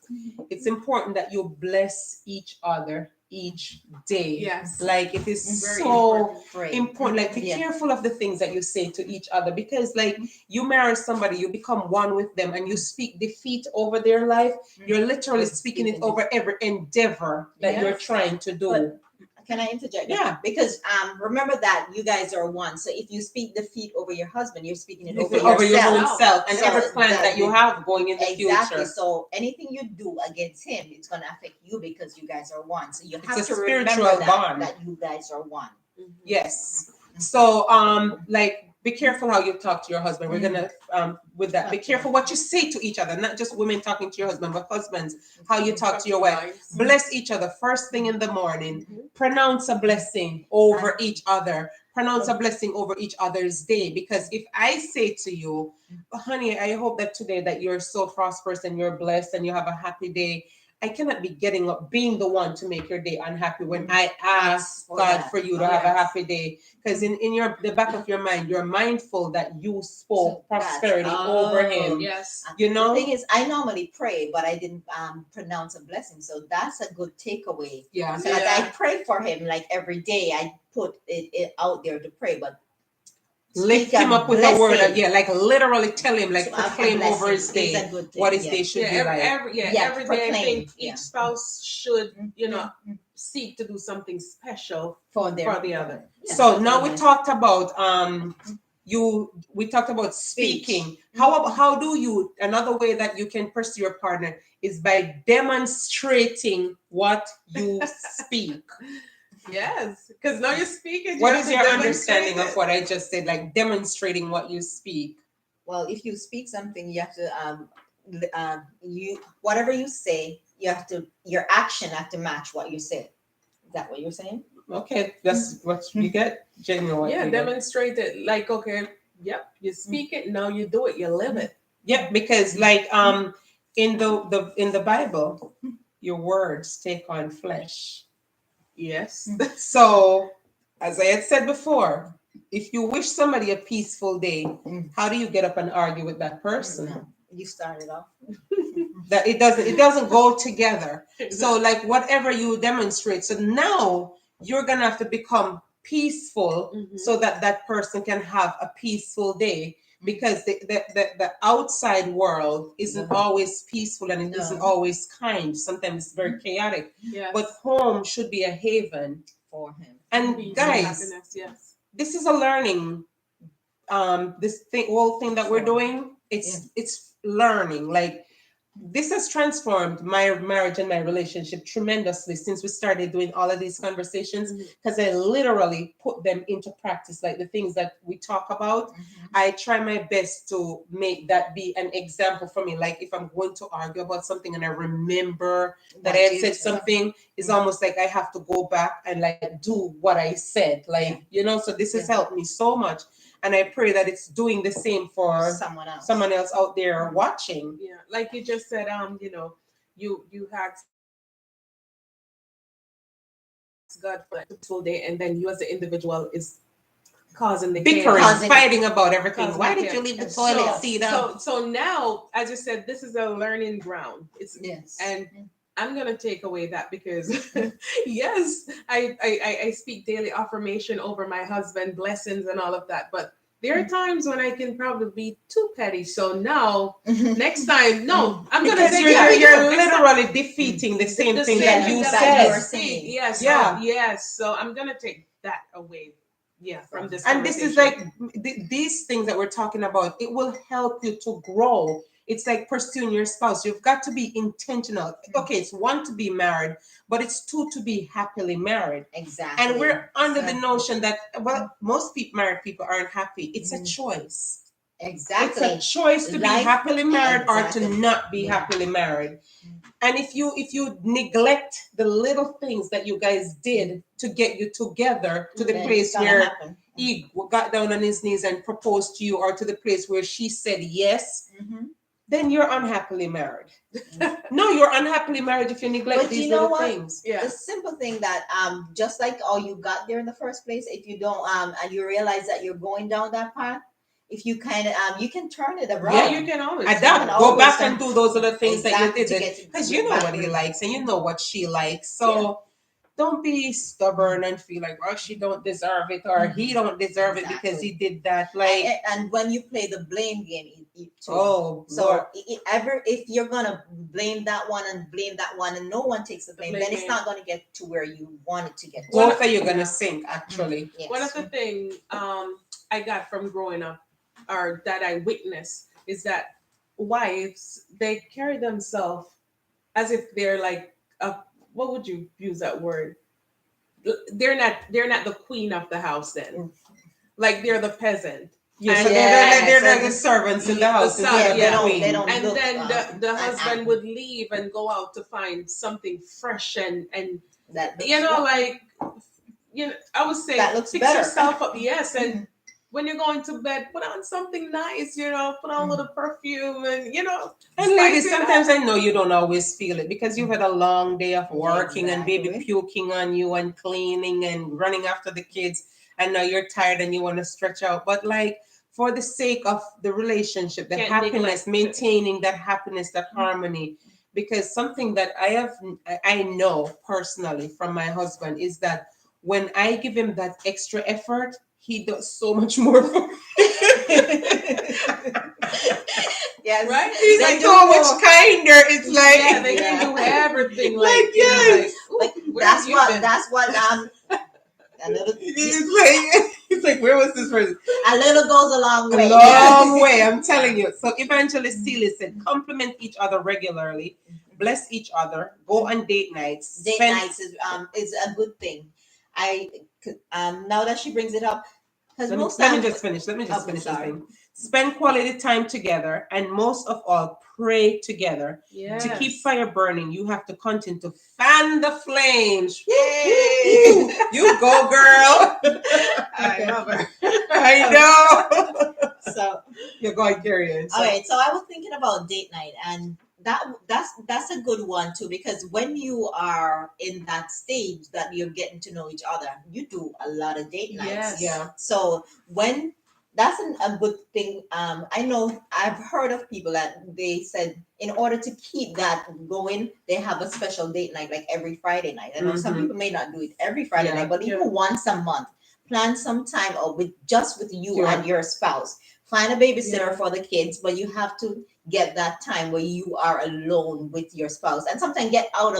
Speaker 1: it's important that you bless each other each day.
Speaker 3: Yes.
Speaker 1: Like it is
Speaker 3: Very
Speaker 1: so
Speaker 3: important.
Speaker 2: Pray.
Speaker 1: important. Like be
Speaker 2: Yeah.
Speaker 1: careful of the things that you say to each other, because like you marry somebody, you become one with them, and you speak defeat over their life. You're literally
Speaker 2: But
Speaker 1: speaking it
Speaker 2: speaking
Speaker 1: over every endeavor that you're
Speaker 3: Yes.
Speaker 1: trying to do.
Speaker 2: But can I interject?
Speaker 1: Yeah.
Speaker 2: Because remember that you guys are one. So if you speak defeat over your husband, you're speaking it over
Speaker 1: Over your
Speaker 2: yourself.
Speaker 1: own self and
Speaker 2: So
Speaker 1: every plan that you have going in the
Speaker 2: Exactly.
Speaker 1: future.
Speaker 2: So anything you do against him, it's gonna affect you because you guys are one. So you
Speaker 1: It's
Speaker 2: have
Speaker 1: a
Speaker 2: to
Speaker 1: spiritual
Speaker 2: remember that
Speaker 1: bond.
Speaker 2: that you guys are one.
Speaker 1: Yes. So like be careful how you talk to your husband. We're gonna with that. Be careful what you say to each other, not just women talking to your husband, but husbands, how you talk to your wife. Bless each other first thing in the morning. Pronounce a blessing over each other. Pronounce a blessing over each other's day. Because if I say to you, honey, I hope that today that you're so prosperous and you're blessed and you have a happy day, I cannot be getting up, being the one to make your day unhappy when I ask God for you to have a happy day. Because in your the back of your mind, you're mindful that you spoke prosperity over him.
Speaker 3: Yes.
Speaker 1: You know?
Speaker 2: The thing is, I normally pray, but I didn't pronounce a blessing. So that's a good takeaway.
Speaker 1: Yeah.
Speaker 2: So like I pray for him like every day. I put it out there to pray, but
Speaker 1: Lift
Speaker 2: speak
Speaker 1: him
Speaker 2: a
Speaker 1: up with a word.
Speaker 2: blessing.
Speaker 1: Yeah, like literally tell him, like
Speaker 2: So a
Speaker 1: proclaim over his
Speaker 2: blessing is
Speaker 1: day
Speaker 2: a good thing,
Speaker 1: what his
Speaker 2: yeah.
Speaker 1: day should be
Speaker 3: every,
Speaker 1: like.
Speaker 3: every
Speaker 2: Yeah,
Speaker 3: every day I
Speaker 2: proclaim,
Speaker 3: think
Speaker 2: yeah.
Speaker 3: each spouse should,
Speaker 2: Mhm.
Speaker 3: seek to do something special
Speaker 2: for
Speaker 3: the other.
Speaker 2: Yeah,
Speaker 1: So
Speaker 2: that's
Speaker 1: now
Speaker 2: really
Speaker 1: we
Speaker 2: nice.
Speaker 1: talked about we talked about speaking. How do you, another way that you can pursue your partner is by demonstrating what you speak.
Speaker 3: Yes, because now you're speaking.
Speaker 1: What
Speaker 3: have
Speaker 1: is
Speaker 3: to
Speaker 1: your
Speaker 3: demonstrate
Speaker 1: understanding of
Speaker 3: it.
Speaker 1: what I just said, like demonstrating what you speak?
Speaker 2: Well, if you speak something, you have to you whatever you say, you have to your action have to match what you said. Is that what you're saying?
Speaker 1: Okay, that's what you get. Genuine.
Speaker 3: Yeah, demonstrate it. Like, okay, yep, you speak it. Now you do it. You live it.
Speaker 1: Yep, because like in the Bible, your words take on flesh.
Speaker 3: Yes.
Speaker 1: So, as I had said before, if you wish somebody a peaceful day, how do you get up and argue with that person?
Speaker 2: No, you started off.
Speaker 1: That it doesn't go together. So like whatever you demonstrate, so now you're gonna have to become peaceful so that that person can have a peaceful day, because the outside world isn't always peaceful and it isn't always kind. Sometimes it's very chaotic.
Speaker 3: Yes.
Speaker 1: But home should be a haven
Speaker 2: For him.
Speaker 1: and
Speaker 3: Peace and
Speaker 1: guys,
Speaker 3: happiness. Yes.
Speaker 1: this is a learning this thing whole thing that we're doing, it's learning. Like this has transformed my marriage and my relationship tremendously since we started doing all of these conversations, because I literally put them into practice. Like the things that we talk about, I try my best to make that be an example for me. Like if I'm going to argue about something and I remember that I had said something, it's almost like I have to go back and like do what I said, like so this has helped me so much. And I pray that it's doing the same for someone else out there watching.
Speaker 3: Yeah, like you just said, you ask God for a peaceful day, and then you as the individual is causing the
Speaker 1: bickering,
Speaker 3: chaos.
Speaker 1: fighting about everything.
Speaker 3: Causing
Speaker 1: Why
Speaker 3: the
Speaker 1: did you
Speaker 3: chaos.
Speaker 1: leave the toilet seat up?
Speaker 3: So now, as you said, this is a learning ground. It's and I'm gonna take away that because yes, I speak daily affirmation over my husband, blessings and all of that, but there are times when I can probably be too petty. So now, next time, no, I'm gonna
Speaker 1: Because
Speaker 3: say
Speaker 1: you're literally defeating the same thing that you said.
Speaker 3: Yes,
Speaker 1: Yeah.
Speaker 3: yes. So I'm gonna take that away. Yeah, from this.
Speaker 1: And this is like these things that we're talking about. It will help you to grow. It's like pursuing your spouse. You've got to be intentional. Okay, it's one to be married, but it's two to be happily married.
Speaker 2: Exactly.
Speaker 1: And we're under the notion that most married people aren't happy. It's a choice.
Speaker 2: Exactly.
Speaker 1: It's a choice to be happily married or to not be happily married. And if you neglect the little things that you guys did to get you together to the place where he got down on his knees and proposed to you, or to the place where she said yes, then you're unhappily married. No, you're unhappily married if you neglect these little things.
Speaker 2: Yeah. The simple thing that just like you got there in the first place, if you don't and you realize that you're going down that path, if you kind of you can turn it around.
Speaker 3: Yeah, you can always
Speaker 1: adapt. Go back and do those other things that you did, because you know what he likes and you know what she likes. So don't be stubborn and feel like, oh, she don't deserve it or he don't deserve it because
Speaker 2: Exactly.
Speaker 1: he did that. Like,
Speaker 2: And when you play the blame game, too.
Speaker 1: oh,
Speaker 2: So
Speaker 1: Lord.
Speaker 2: if you're gonna blame that one and blame that one, and no one takes the blame,
Speaker 3: blame
Speaker 2: then it's
Speaker 3: game.
Speaker 2: not gonna get to where you want it to get. To.
Speaker 1: Both of you gonna
Speaker 3: Yeah.
Speaker 1: sink, actually.
Speaker 2: Yes.
Speaker 3: One of the things I got from growing up, or that I witnessed, is that wives, they carry themselves as if they're like a, what would you use that word? They're not the queen of the house then. Like they're the peasant.
Speaker 1: Yeah, so
Speaker 3: And
Speaker 1: they're
Speaker 2: so
Speaker 1: the servants in the house
Speaker 3: son,
Speaker 1: instead of
Speaker 2: they
Speaker 1: the
Speaker 3: yeah.
Speaker 2: don't
Speaker 1: queen.
Speaker 3: And
Speaker 2: look,
Speaker 3: then the
Speaker 2: and
Speaker 3: husband would leave and go out to find something fresh and
Speaker 2: that looks
Speaker 3: you know,
Speaker 2: good.
Speaker 3: like, you know, I would say
Speaker 2: That looks
Speaker 3: fix
Speaker 2: better.
Speaker 3: yourself up, yes, and
Speaker 2: Mhm.
Speaker 3: when you're going to bed, put on something nice, you know, put on a little perfume and, you know,
Speaker 1: And
Speaker 3: spice
Speaker 1: ladies,
Speaker 3: it
Speaker 1: sometimes
Speaker 3: up.
Speaker 1: I know you don't always feel it because you've had a long day of working and baby
Speaker 2: Exactly.
Speaker 1: puking on you and cleaning and running after the kids. And now you're tired and you want to stretch out. But like for the sake of the relationship, the
Speaker 3: Can't
Speaker 1: happiness,
Speaker 3: neglect.
Speaker 1: maintaining that happiness, that harmony. Because something that I know personally from my husband is that when I give him that extra effort, he does so much more for me.
Speaker 2: Yes.
Speaker 3: Right?
Speaker 1: He's
Speaker 2: They do
Speaker 1: so much
Speaker 2: more.
Speaker 1: kinder. It's like,
Speaker 3: Yeah, they
Speaker 2: Yeah.
Speaker 3: can do everything.
Speaker 1: Like,
Speaker 3: Like, you know, like,
Speaker 1: yes.
Speaker 3: ooh,
Speaker 2: Like
Speaker 3: where have you been?
Speaker 2: that's what a little
Speaker 1: it's like, where was this person?
Speaker 2: a little goes a long
Speaker 1: A
Speaker 2: way.
Speaker 1: long way, I'm telling you. So Evangelist Celia said, compliment each other regularly, bless each other, go on date nights,
Speaker 2: Date
Speaker 1: spend.
Speaker 2: nights is a good thing. I now that she brings it up, because most
Speaker 1: Let me
Speaker 2: times
Speaker 1: just finish. Let me just
Speaker 2: okay,
Speaker 1: finish this
Speaker 2: sorry.
Speaker 1: thing. Spend quality time together, and most of all, pray together.
Speaker 3: Yes.
Speaker 1: To keep fire burning, you have to continue to fan the flames.
Speaker 2: Yay!
Speaker 1: You go, girl.
Speaker 3: I love her.
Speaker 1: I know.
Speaker 2: So
Speaker 1: You're going carrying.
Speaker 2: all right, so I was thinking about date night, and that's a good one too, because when you are in that stage that you're getting to know each other, you do a lot of date nights.
Speaker 3: Yes.
Speaker 1: Yeah.
Speaker 2: So when that's a good thing. I know I've heard of people that they said in order to keep that going, they have a special date night like every Friday night. I know some
Speaker 1: Mhm.
Speaker 2: people may not do it every Friday
Speaker 1: Yeah.
Speaker 2: night, but even once a month, plan some time out with you
Speaker 1: Sure.
Speaker 2: and your spouse. Find a babysitter
Speaker 3: Yeah.
Speaker 2: for the kids, but you have to get that time where you are alone with your spouse. And sometimes getting out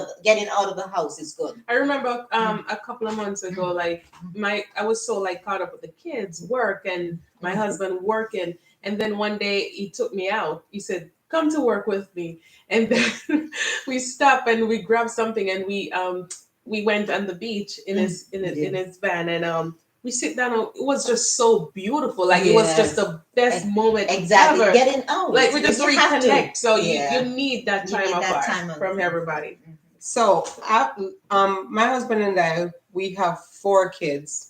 Speaker 2: of the house is good.
Speaker 3: I remember a couple of months ago, like I was so like caught up with the kids, work, and my husband working, and then one day he took me out. He said, "Come to work with me," and then we stopped and we grabbed something and we went on the beach in his van and we sit down. And it was just so beautiful. Like it was just the best moment
Speaker 2: Exactly.
Speaker 3: ever.
Speaker 2: Getting out.
Speaker 3: Like we just
Speaker 2: You have to.
Speaker 3: reconnect. So
Speaker 2: Yeah.
Speaker 3: you need that
Speaker 2: You
Speaker 3: time
Speaker 2: need that
Speaker 3: apart
Speaker 2: time
Speaker 3: from everybody.
Speaker 1: So, my husband and I, we have 4 kids.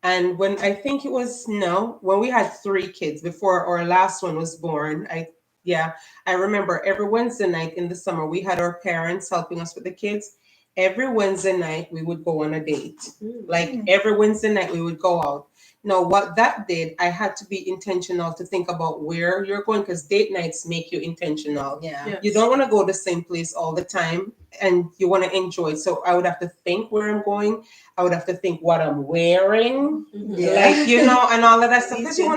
Speaker 1: And when I think it was when we had 3 kids before our last one was born, I remember every Wednesday night in the summer we had our parents helping us with the kids. Every Wednesday night we would go on a date. Like every Wednesday night we would go out. Now what that did, I had to be intentional to think about where you're going because date nights make you intentional.
Speaker 2: Yeah.
Speaker 3: Yes.
Speaker 1: You don't want to go the same place all the time and you want to enjoy it. So I would have to think where I'm going. I would have to think what I'm wearing.
Speaker 2: Yeah.
Speaker 1: Like, and all of that stuff. Because you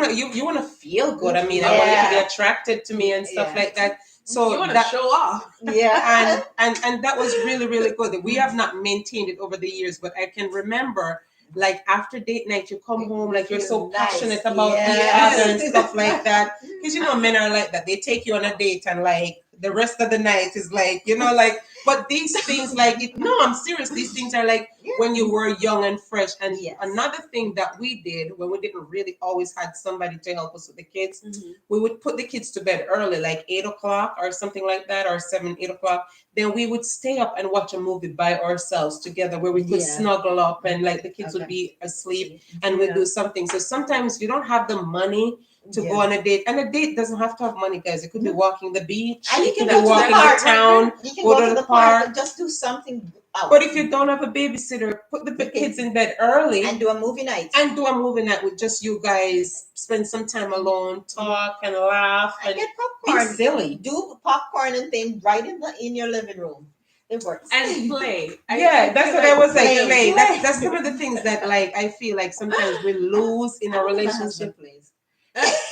Speaker 1: wanna feel good. I mean, I want you to be attracted to me and stuff like that. So
Speaker 3: You want to
Speaker 1: that
Speaker 3: show off.
Speaker 2: Yeah.
Speaker 1: and that was really, really good. We have not maintained it over the years, but I can remember like after date night, you come home like you're so
Speaker 2: Nice.
Speaker 1: passionate about the
Speaker 2: Yes.
Speaker 1: other and stuff like that. Because men are like that. They take you on a date and like the rest of the night is like, like, but these things I'm serious. These things are like when you were young and fresh. And another thing that we did when we didn't really always had somebody to help us with the kids, we would put the kids to bed early, like 8 o'clock or something like that, or 7, 8 o'clock. Then we would stay up and watch a movie by ourselves together where we could snuggle up and like the kids would be asleep and we'd do something. So sometimes you don't have the money to go on a date. And a date doesn't have to have money, guys. It could be walking the beach.
Speaker 2: And you
Speaker 1: It
Speaker 2: can
Speaker 1: could be
Speaker 2: go to the
Speaker 1: walking
Speaker 2: park.
Speaker 1: the town.
Speaker 2: You can
Speaker 1: go
Speaker 2: go
Speaker 1: to
Speaker 2: to
Speaker 1: the
Speaker 2: the park
Speaker 1: park.
Speaker 2: and just do something out.
Speaker 1: But if you don't have a babysitter, put the kids in bed early
Speaker 2: and do a movie night.
Speaker 1: and do a movie night with just you guys. Spend some time alone, talk and laugh and
Speaker 2: get
Speaker 1: be
Speaker 2: popcorn.
Speaker 1: silly.
Speaker 2: Do popcorn and things right in your living room. It works.
Speaker 3: And play.
Speaker 1: Yeah, that's
Speaker 3: feel
Speaker 1: what I was like.
Speaker 2: play.
Speaker 1: Play. That's some of the things that like I feel like sometimes we lose in a relationship.
Speaker 2: Plays.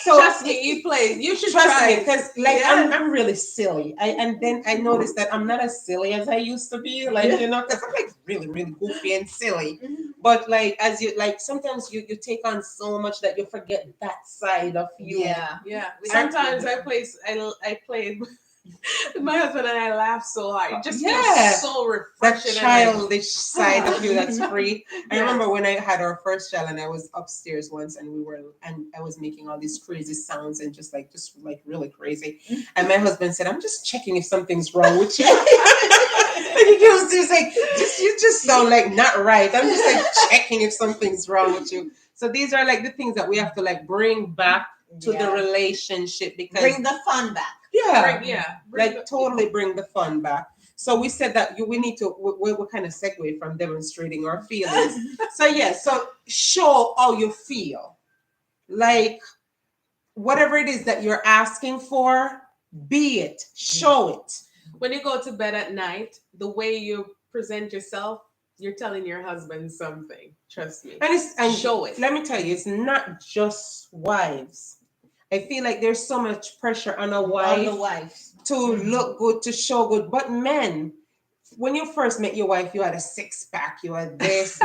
Speaker 1: So
Speaker 3: Trust me, he plays. You should
Speaker 1: trust
Speaker 3: try
Speaker 1: me,
Speaker 3: it.
Speaker 1: because like
Speaker 3: Yes.
Speaker 1: I'm really silly. And then I noticed that I'm not as silly as I used to be. Like because I'm like really really goofy and silly. But like as you like sometimes you take on so much that you forget that side of you.
Speaker 2: Yeah.
Speaker 3: Yeah. Sometimes I play with my husband and I laugh so hard. It just
Speaker 1: Yeah.
Speaker 3: feels so
Speaker 1: That
Speaker 3: refreshing.
Speaker 1: childish side of you that's free. I
Speaker 3: Yes.
Speaker 1: remember when I had our first child and I was upstairs once and I was making all these crazy sounds and just like really crazy. And my husband said, I'm just checking if something's wrong with you. And he was like, you just sound like not right. I'm just like checking if something's wrong with you. So these are like the things that we have to like bring back to the relationship because
Speaker 2: bring the fun back.
Speaker 1: Totally bring the fun back. So we said that we need to we kind of segue from demonstrating our feelings. So show how you feel, like whatever it is that you're asking for, be it, show it.
Speaker 3: When you go to bed at night, the way you present yourself, you're telling your husband something. Trust me.
Speaker 1: And
Speaker 3: show it.
Speaker 1: Let me tell you, it's not just wives. I feel like there's so much pressure on a wife to look good, to show good. But men, when you first met your wife, you had a six pack, you had this,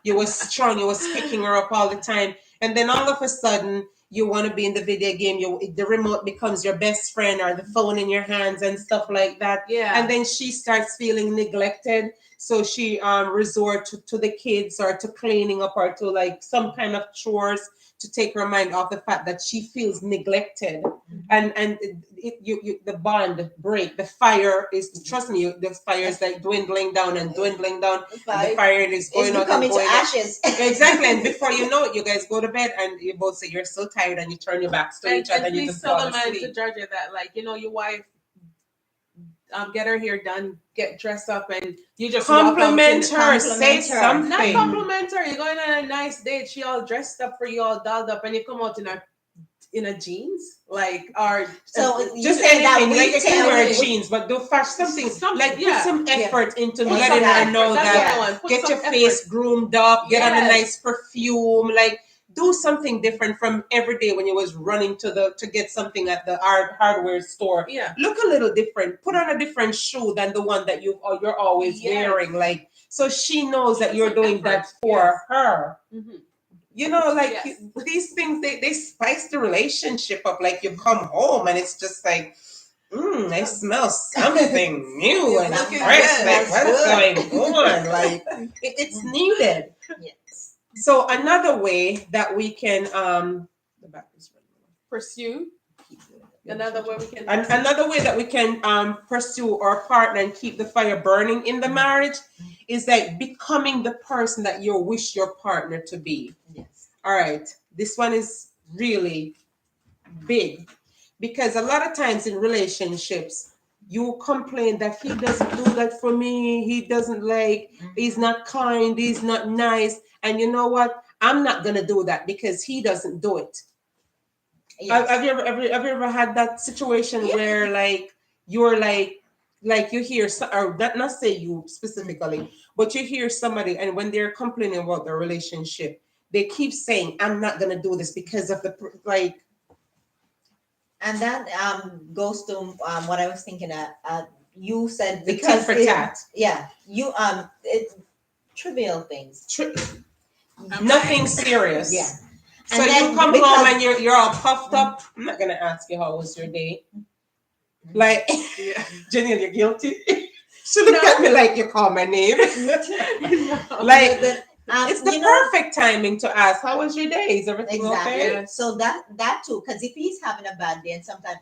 Speaker 1: you were strong, you was picking her up all the time. And then all of a sudden, you want to be in the video game, the remote becomes your best friend or the phone in your hands and stuff like that.
Speaker 3: Yeah.
Speaker 1: And then she starts feeling neglected. So she resort to the kids or to cleaning up or to like some kind of chores to take her mind off the fact that she feels neglected. And the bond break. The fire is, trust me, the fire is like dwindling down and dwindling down. And the fire is going out and going
Speaker 2: ashes.
Speaker 1: Exactly. And before you know it, you guys go to bed and you both say you're so tired and you turn your backs to each other and you
Speaker 3: please
Speaker 1: just
Speaker 3: tell
Speaker 1: fall
Speaker 3: the man
Speaker 1: asleep.
Speaker 3: to Georgia that, like, your wife, get her hair done, get dressed up, and you just
Speaker 1: compliment her, say something.
Speaker 3: Not compliment her. You're going on a nice date. She all dressed up for you, all dolled up, and you come out in a jeans, like, or
Speaker 2: so
Speaker 1: just anything. Like you can wear jeans, but do fashion something. Like put some effort into letting her know that. Get your face groomed up. Get on a nice perfume. Like do something different from every day when you was running to get something at the hardware store.
Speaker 3: Yeah,
Speaker 1: look a little different. Put on a different shoe than the one that you're always wearing. Like so she knows that you're doing that for her. These things they spice the relationship up. Like you come home and it's just like, I smell something new and fresh. Like what's going on? Like it's needed.
Speaker 2: Yes.
Speaker 1: So another way that we can
Speaker 3: pursue. Another way that we can pursue our partner and keep the fire burning in the marriage is like becoming the person that you wish your partner to be.
Speaker 2: Yes.
Speaker 1: All right. This one is really big because a lot of times in relationships, you complain that he doesn't do that for me. He doesn't he's not kind. He's not nice. And you know what? I'm not going to do that because he doesn't do it. Yes. Have you ever had that situation where like you're like you hear or not say you specifically, but you hear somebody and when they're complaining about their relationship, they keep saying, "I'm not gonna do this because of the like."
Speaker 2: And that goes to what I was thinking. You said
Speaker 1: the tit for tat.
Speaker 2: Yeah, you it's trivial things.
Speaker 1: Nothing serious.
Speaker 2: Yeah.
Speaker 1: So you come home and you're all puffed up. I'm not gonna ask you how was your day. Like, Jenny, you're guilty. She looked at me like you call my name. Like, it's the perfect timing to ask, how was your day? Is everything okay?
Speaker 2: So that too, because if he's having a bad day, and sometimes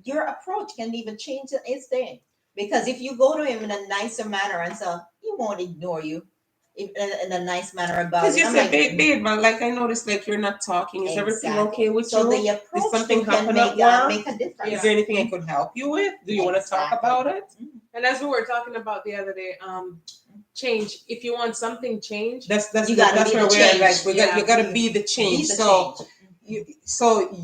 Speaker 2: your approach can even change his day. Because if you go to him in a nicer manner and so he won't ignore you in a nice manner about it.
Speaker 1: Because you said, babe, but like I noticed, like you're not talking. Is everything okay with you?
Speaker 2: So the approach
Speaker 1: Did something happen
Speaker 2: make a difference.
Speaker 1: Is there anything I could help you with? Do you want to talk about it?
Speaker 3: And as we were talking about the other day, change. If you want something changed,
Speaker 1: that's where we're like you gotta be the change. So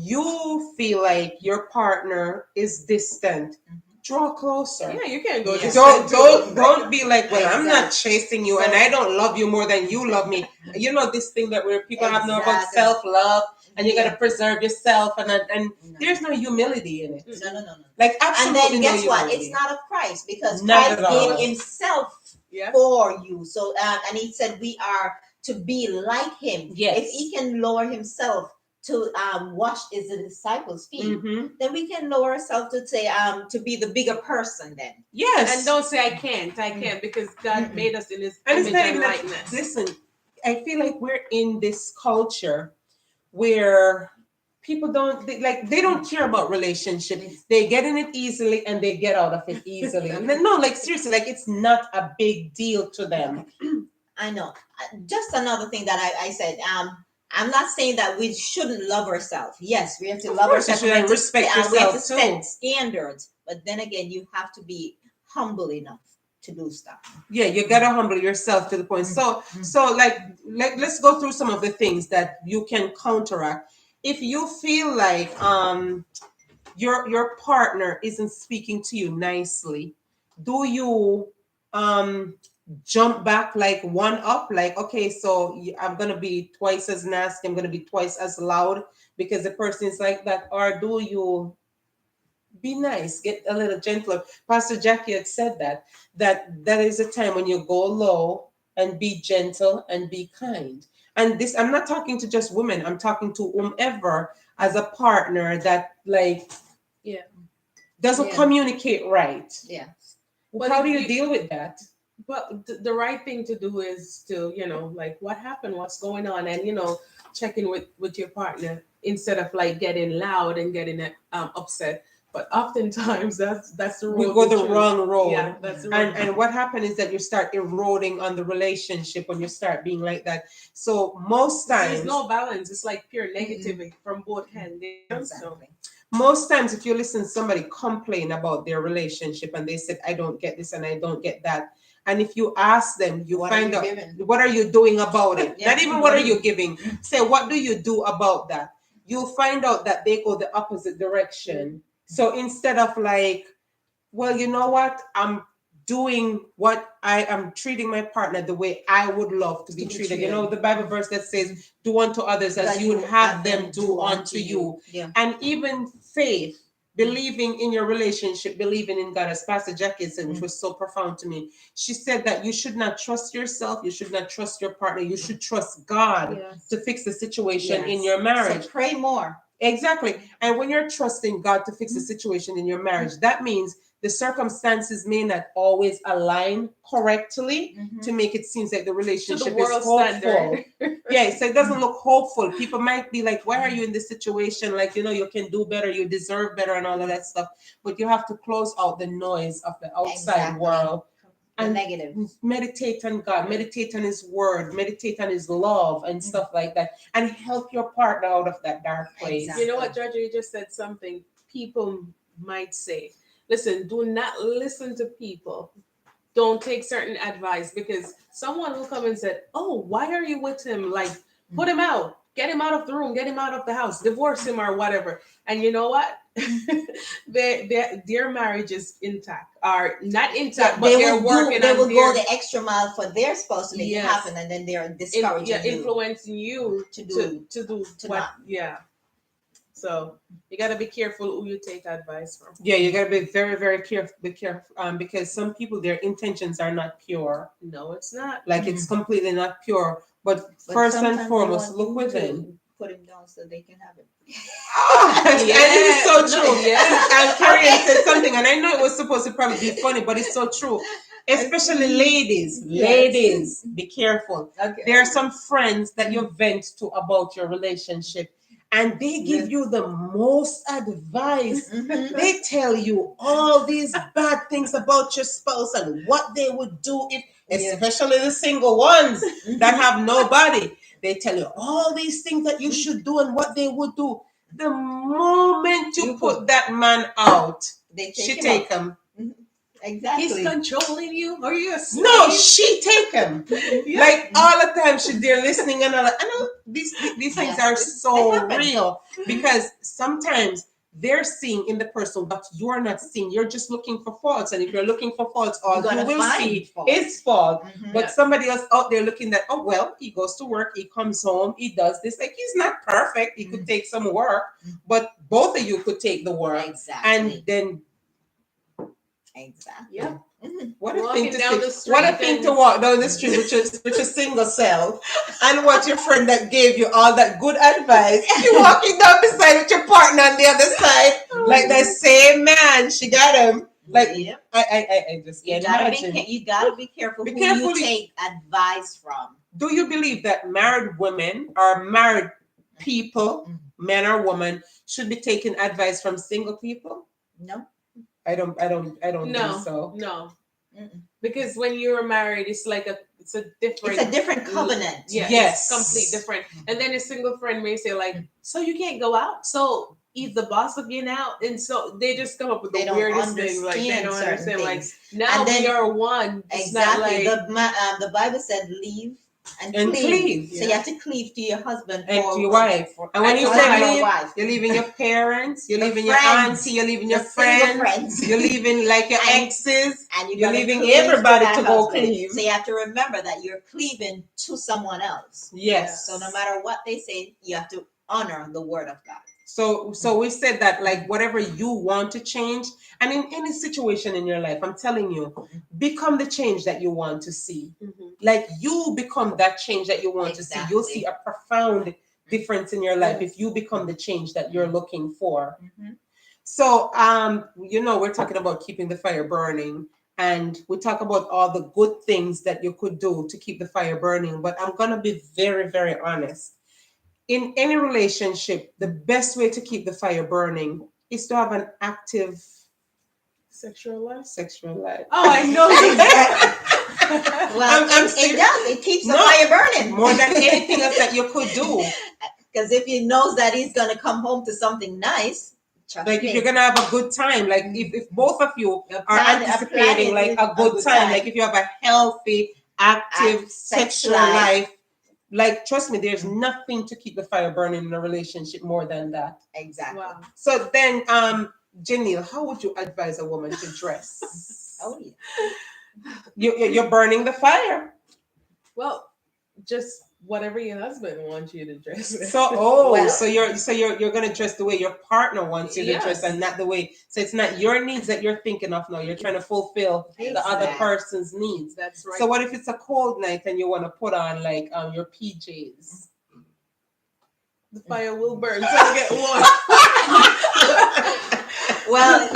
Speaker 1: you feel like your partner is distant. draw closer.
Speaker 3: Yeah, you can go
Speaker 2: Yeah.
Speaker 3: this
Speaker 1: Don't be like, well, I'm not
Speaker 2: Exactly.
Speaker 1: chasing you,
Speaker 2: So-
Speaker 1: and I don't love you more than you love me. You know this thing that where people have now about
Speaker 2: Exactly.
Speaker 1: self-love, and you
Speaker 2: Yeah.
Speaker 1: gotta preserve yourself, and
Speaker 2: No.
Speaker 1: there's no humility in it.
Speaker 2: No.
Speaker 1: Like
Speaker 2: And
Speaker 1: absolutely
Speaker 2: then
Speaker 1: no
Speaker 2: guess what?
Speaker 1: humility.
Speaker 2: It's not of Christ because
Speaker 1: Not
Speaker 2: Christ
Speaker 1: at all.
Speaker 2: gave himself
Speaker 3: Yeah.
Speaker 2: for you. So and he said we are to be like him.
Speaker 1: Yes.
Speaker 2: If he can lower himself to wash his disciples' feet,
Speaker 1: Mm-hmm.
Speaker 2: then we can lower ourselves to say to be the bigger person then.
Speaker 1: Yes.
Speaker 3: And don't say I can't because God
Speaker 2: Mm-mm.
Speaker 3: made us in His
Speaker 1: And it's
Speaker 3: image
Speaker 1: not
Speaker 3: and
Speaker 1: even that.
Speaker 3: likeness.
Speaker 1: Listen, I feel like we're in this culture where people they don't care about relationships. They get in it easily and they get out of it easily. And then, no, like seriously, like it's not a big deal to them.
Speaker 2: I know. Just another thing that I said. I'm not saying that we shouldn't love ourselves. Yes, we have to
Speaker 1: Of
Speaker 2: love
Speaker 1: course you
Speaker 2: ourselves.
Speaker 1: should,
Speaker 2: We have
Speaker 1: and
Speaker 2: to
Speaker 1: respect
Speaker 2: we have to
Speaker 1: yourself,
Speaker 2: set
Speaker 1: too.
Speaker 2: standards. But then again, you have to be humble enough to do stuff.
Speaker 1: Yeah, you gotta humble yourself to the point. So like let's go through some of the things that you can counteract. If you feel like your partner isn't speaking to you nicely, do you jump back like one up, like, okay, so I'm gonna be twice as nasty, I'm gonna be twice as loud because the person is like that? Or do you be nice, get a little gentler? Pastor Jackie had said that is a time when you go low and be gentle and be kind. And this, I'm not talking to just women, I'm talking to whomever as a partner that like
Speaker 3: Yeah.
Speaker 1: doesn't
Speaker 2: Yeah.
Speaker 1: communicate right.
Speaker 2: Yeah.
Speaker 3: But
Speaker 1: How
Speaker 3: if
Speaker 1: do you
Speaker 3: you-
Speaker 1: deal with that?
Speaker 3: But the right thing to do is to, like, what happened, what's going on, and check in with your partner instead of like getting loud and getting upset. But oftentimes that's the road
Speaker 1: We go
Speaker 3: to
Speaker 1: the
Speaker 3: choose.
Speaker 1: wrong road.
Speaker 3: Yeah, that's the road.
Speaker 1: And what happens is that you start eroding on the relationship when you start being like that. So most
Speaker 3: There's
Speaker 1: times,
Speaker 3: no balance. It's like pure negativity from both ends. So
Speaker 2: Exactly.
Speaker 1: most times if you listen to somebody complain about their relationship and they said, I don't get this and I don't get that, and if you ask them, you
Speaker 2: What are
Speaker 1: find
Speaker 2: you
Speaker 1: out
Speaker 2: giving?
Speaker 1: what are you doing about it.
Speaker 2: Yeah.
Speaker 1: Not even what are you giving, say what do you do about that. You'll find out that they go the opposite direction. So instead of like, well, you know what, I'm doing what I am, treating my partner the way I would love to be treated. You know the Bible verse that says, do unto others as
Speaker 2: That
Speaker 1: you would have them do unto you.
Speaker 2: Yeah.
Speaker 1: And even faith, believing in your relationship, believing in God, as Pastor Jackie said, which was so profound to me. She said that you should not trust yourself, you should not trust your partner, you should trust God
Speaker 2: Yes.
Speaker 1: to fix the situation in
Speaker 2: Yes.
Speaker 1: your marriage.
Speaker 2: So pray more.
Speaker 1: Exactly. And when you're trusting God to fix the situation in your marriage, that means the circumstances may not always align correctly to make it seem like the
Speaker 3: to
Speaker 1: relationship
Speaker 3: the world
Speaker 1: is hopeful.
Speaker 3: standard.
Speaker 1: Yeah, so it doesn't look hopeful. People might be like, why are you in this situation? Like, you can do better, you deserve better, and all of that stuff. But you have to close out the noise of the outside
Speaker 2: Exactly.
Speaker 1: world.
Speaker 2: The
Speaker 1: And
Speaker 2: negative.
Speaker 1: meditate on God, meditate on His Word, meditate on His love and stuff like that, and help your partner out of that dark place.
Speaker 2: Exactly.
Speaker 3: You know what, Georgia? You just said something people might say. Listen, do not listen to people. Don't take certain advice because someone will come and say, "Oh, why are you with him? Like, put him out, get him out of the room, get him out of the house, divorce him or whatever." And you know what? their marriage is intact, or not intact, but they're working
Speaker 2: they
Speaker 3: on
Speaker 2: will
Speaker 3: their
Speaker 2: go the extra mile for their spouse to make it happen, and then they're discouraging you
Speaker 3: influencing you
Speaker 2: to do
Speaker 3: what
Speaker 2: not.
Speaker 3: yeah. So you got to be careful who you take advice from.
Speaker 1: Yeah, you gotta be very, very careful. Be careful, because some people, their intentions are not pure.
Speaker 3: No, it's not.
Speaker 1: Like it's completely not pure. But
Speaker 2: But
Speaker 1: first and
Speaker 2: sometimes they
Speaker 1: foremost,
Speaker 2: want
Speaker 1: look
Speaker 2: you
Speaker 1: within.
Speaker 2: to put him down so they can have it.
Speaker 1: And this is so
Speaker 3: No,
Speaker 1: true.
Speaker 3: yeah.
Speaker 1: And Carrie said something, and I know it was supposed to probably be funny, but it's so true. Especially ladies.
Speaker 2: Yes.
Speaker 1: Ladies, be careful.
Speaker 2: Okay.
Speaker 1: There are some friends that you vent to about your relationship, and they give you the most advice.
Speaker 2: Mhm.
Speaker 1: They tell you all these bad things about your spouse and what they would do if, especially the single ones that have nobody. They tell you all these things that you should do and what they would do. The moment you put that man out, she take him.
Speaker 2: Exactly.
Speaker 3: He's controlling you, or you a slave?
Speaker 1: No, she take him.
Speaker 3: Yeah.
Speaker 1: Like all the time, she's there listening and all that. I know these things
Speaker 2: Yes,
Speaker 1: are
Speaker 2: they
Speaker 1: so
Speaker 2: happen.
Speaker 1: real because sometimes they're seeing in the person what you're not seeing. You're just looking for faults, and if you're looking for faults, all
Speaker 2: You're
Speaker 1: you
Speaker 2: gonna
Speaker 1: will
Speaker 2: find
Speaker 1: see
Speaker 2: faults.
Speaker 1: is fault.
Speaker 2: Mhm.
Speaker 1: But somebody else out there looking at, oh well, he goes to work, he comes home, he does this. Like, he's not perfect. He could take some work, but both of you could take the work,
Speaker 2: Exactly.
Speaker 1: and then
Speaker 2: Exactly.
Speaker 3: Yep.
Speaker 2: Mhm.
Speaker 1: what a
Speaker 3: Walking
Speaker 1: thing to
Speaker 3: down the
Speaker 1: say. What a
Speaker 3: street
Speaker 1: thing
Speaker 3: and-
Speaker 1: to walk down the street with your single self, and what your friend that gave you all that good advice. You walking down beside with your partner on the other side, like the same man. She got him. Like,
Speaker 2: Yep.
Speaker 1: I just
Speaker 2: You
Speaker 1: can't
Speaker 2: gotta
Speaker 1: imagine.
Speaker 2: you gotta be careful
Speaker 1: Be
Speaker 2: who
Speaker 1: careful.
Speaker 2: you take advice from.
Speaker 1: Do you believe that married women or married people, men or women, should be taking advice from single people?
Speaker 2: No.
Speaker 1: I don't
Speaker 3: No,
Speaker 1: think so.
Speaker 3: no.
Speaker 2: Mm-mm.
Speaker 3: Because when you're married, it's like it's a different.
Speaker 2: It's a different covenant.
Speaker 3: Yeah,
Speaker 1: Yes.
Speaker 3: it's complete different. And then a single friend may say like, "So you can't go out? So he's the boss of you now?" And so they just come up with
Speaker 2: They
Speaker 3: the
Speaker 2: don't
Speaker 3: weirdest thing. Like they
Speaker 2: understand
Speaker 3: don't
Speaker 2: certain
Speaker 3: understand. Like
Speaker 2: things.
Speaker 3: now
Speaker 2: And then-
Speaker 3: we are one. It's not
Speaker 2: Exactly.
Speaker 3: like
Speaker 2: The Bible said leave and
Speaker 1: And
Speaker 2: cleave.
Speaker 1: cleave,
Speaker 2: So you have to cleave to your husband
Speaker 1: And
Speaker 2: or
Speaker 1: to your wife. And when you
Speaker 2: or
Speaker 1: say
Speaker 2: your
Speaker 1: leave,
Speaker 2: wife.
Speaker 1: you're leaving your parents, you're
Speaker 2: Your
Speaker 1: leaving your
Speaker 2: friends,
Speaker 1: auntie, you're leaving
Speaker 2: your
Speaker 1: your
Speaker 2: single
Speaker 1: friends, you're leaving like your
Speaker 2: And-
Speaker 1: exes,
Speaker 2: and
Speaker 1: you're
Speaker 2: gonna
Speaker 1: leaving
Speaker 2: cleave
Speaker 1: everybody
Speaker 2: that
Speaker 1: to go
Speaker 2: husband.
Speaker 1: cleave.
Speaker 2: So you have to remember that you're cleaving to someone else.
Speaker 1: Yes.
Speaker 2: So no matter what they say, you have to honor the word of God.
Speaker 1: So we said that, like, whatever you want to change, and in any situation in your life, I'm telling you, become the change that you want to see.
Speaker 3: Mhm.
Speaker 1: Like, you become that change that you want to see. You'll see a profound difference in your life if you become the change that you're looking for. So we're talking about keeping the fire burning, and we talk about all the good things that you could do to keep the fire burning. But I'm gonna be very, very honest. In any relationship, the best way to keep the fire burning is to have an active
Speaker 3: sexual life.
Speaker 1: sexual life.
Speaker 3: Oh, I know.
Speaker 2: Well,
Speaker 1: I'm
Speaker 2: it
Speaker 1: serious.
Speaker 2: does. It keeps the
Speaker 1: No.
Speaker 2: fire burning.
Speaker 1: More than anything else that you could do.
Speaker 2: Because if he knows that he's going to come home to something nice, trust
Speaker 1: Like,
Speaker 2: me.
Speaker 1: if you're gonna have a good time, like if both of you
Speaker 2: You're
Speaker 1: are
Speaker 2: planning
Speaker 1: anticipating like a good time, like if you have a healthy, active sexual life, like, trust me, there's nothing to keep the fire burning in a relationship more than that.
Speaker 2: Exactly.
Speaker 3: Wow.
Speaker 1: So then, Janelle, how would you advise a woman to dress?
Speaker 2: Oh, yeah.
Speaker 1: You're burning the fire.
Speaker 3: Well, just whatever your husband wants you to dress.
Speaker 1: So
Speaker 2: Well-
Speaker 1: so you're gonna dress the way your partner wants you to dress, and not the way. So it's not your needs that you're thinking of now. You're trying to fulfill the other
Speaker 2: Exactly.
Speaker 1: person's needs.
Speaker 3: That's right.
Speaker 1: So what if it's a cold night and you want to put on like your PJs?
Speaker 3: The fire will burn. So I get warm.
Speaker 2: Well,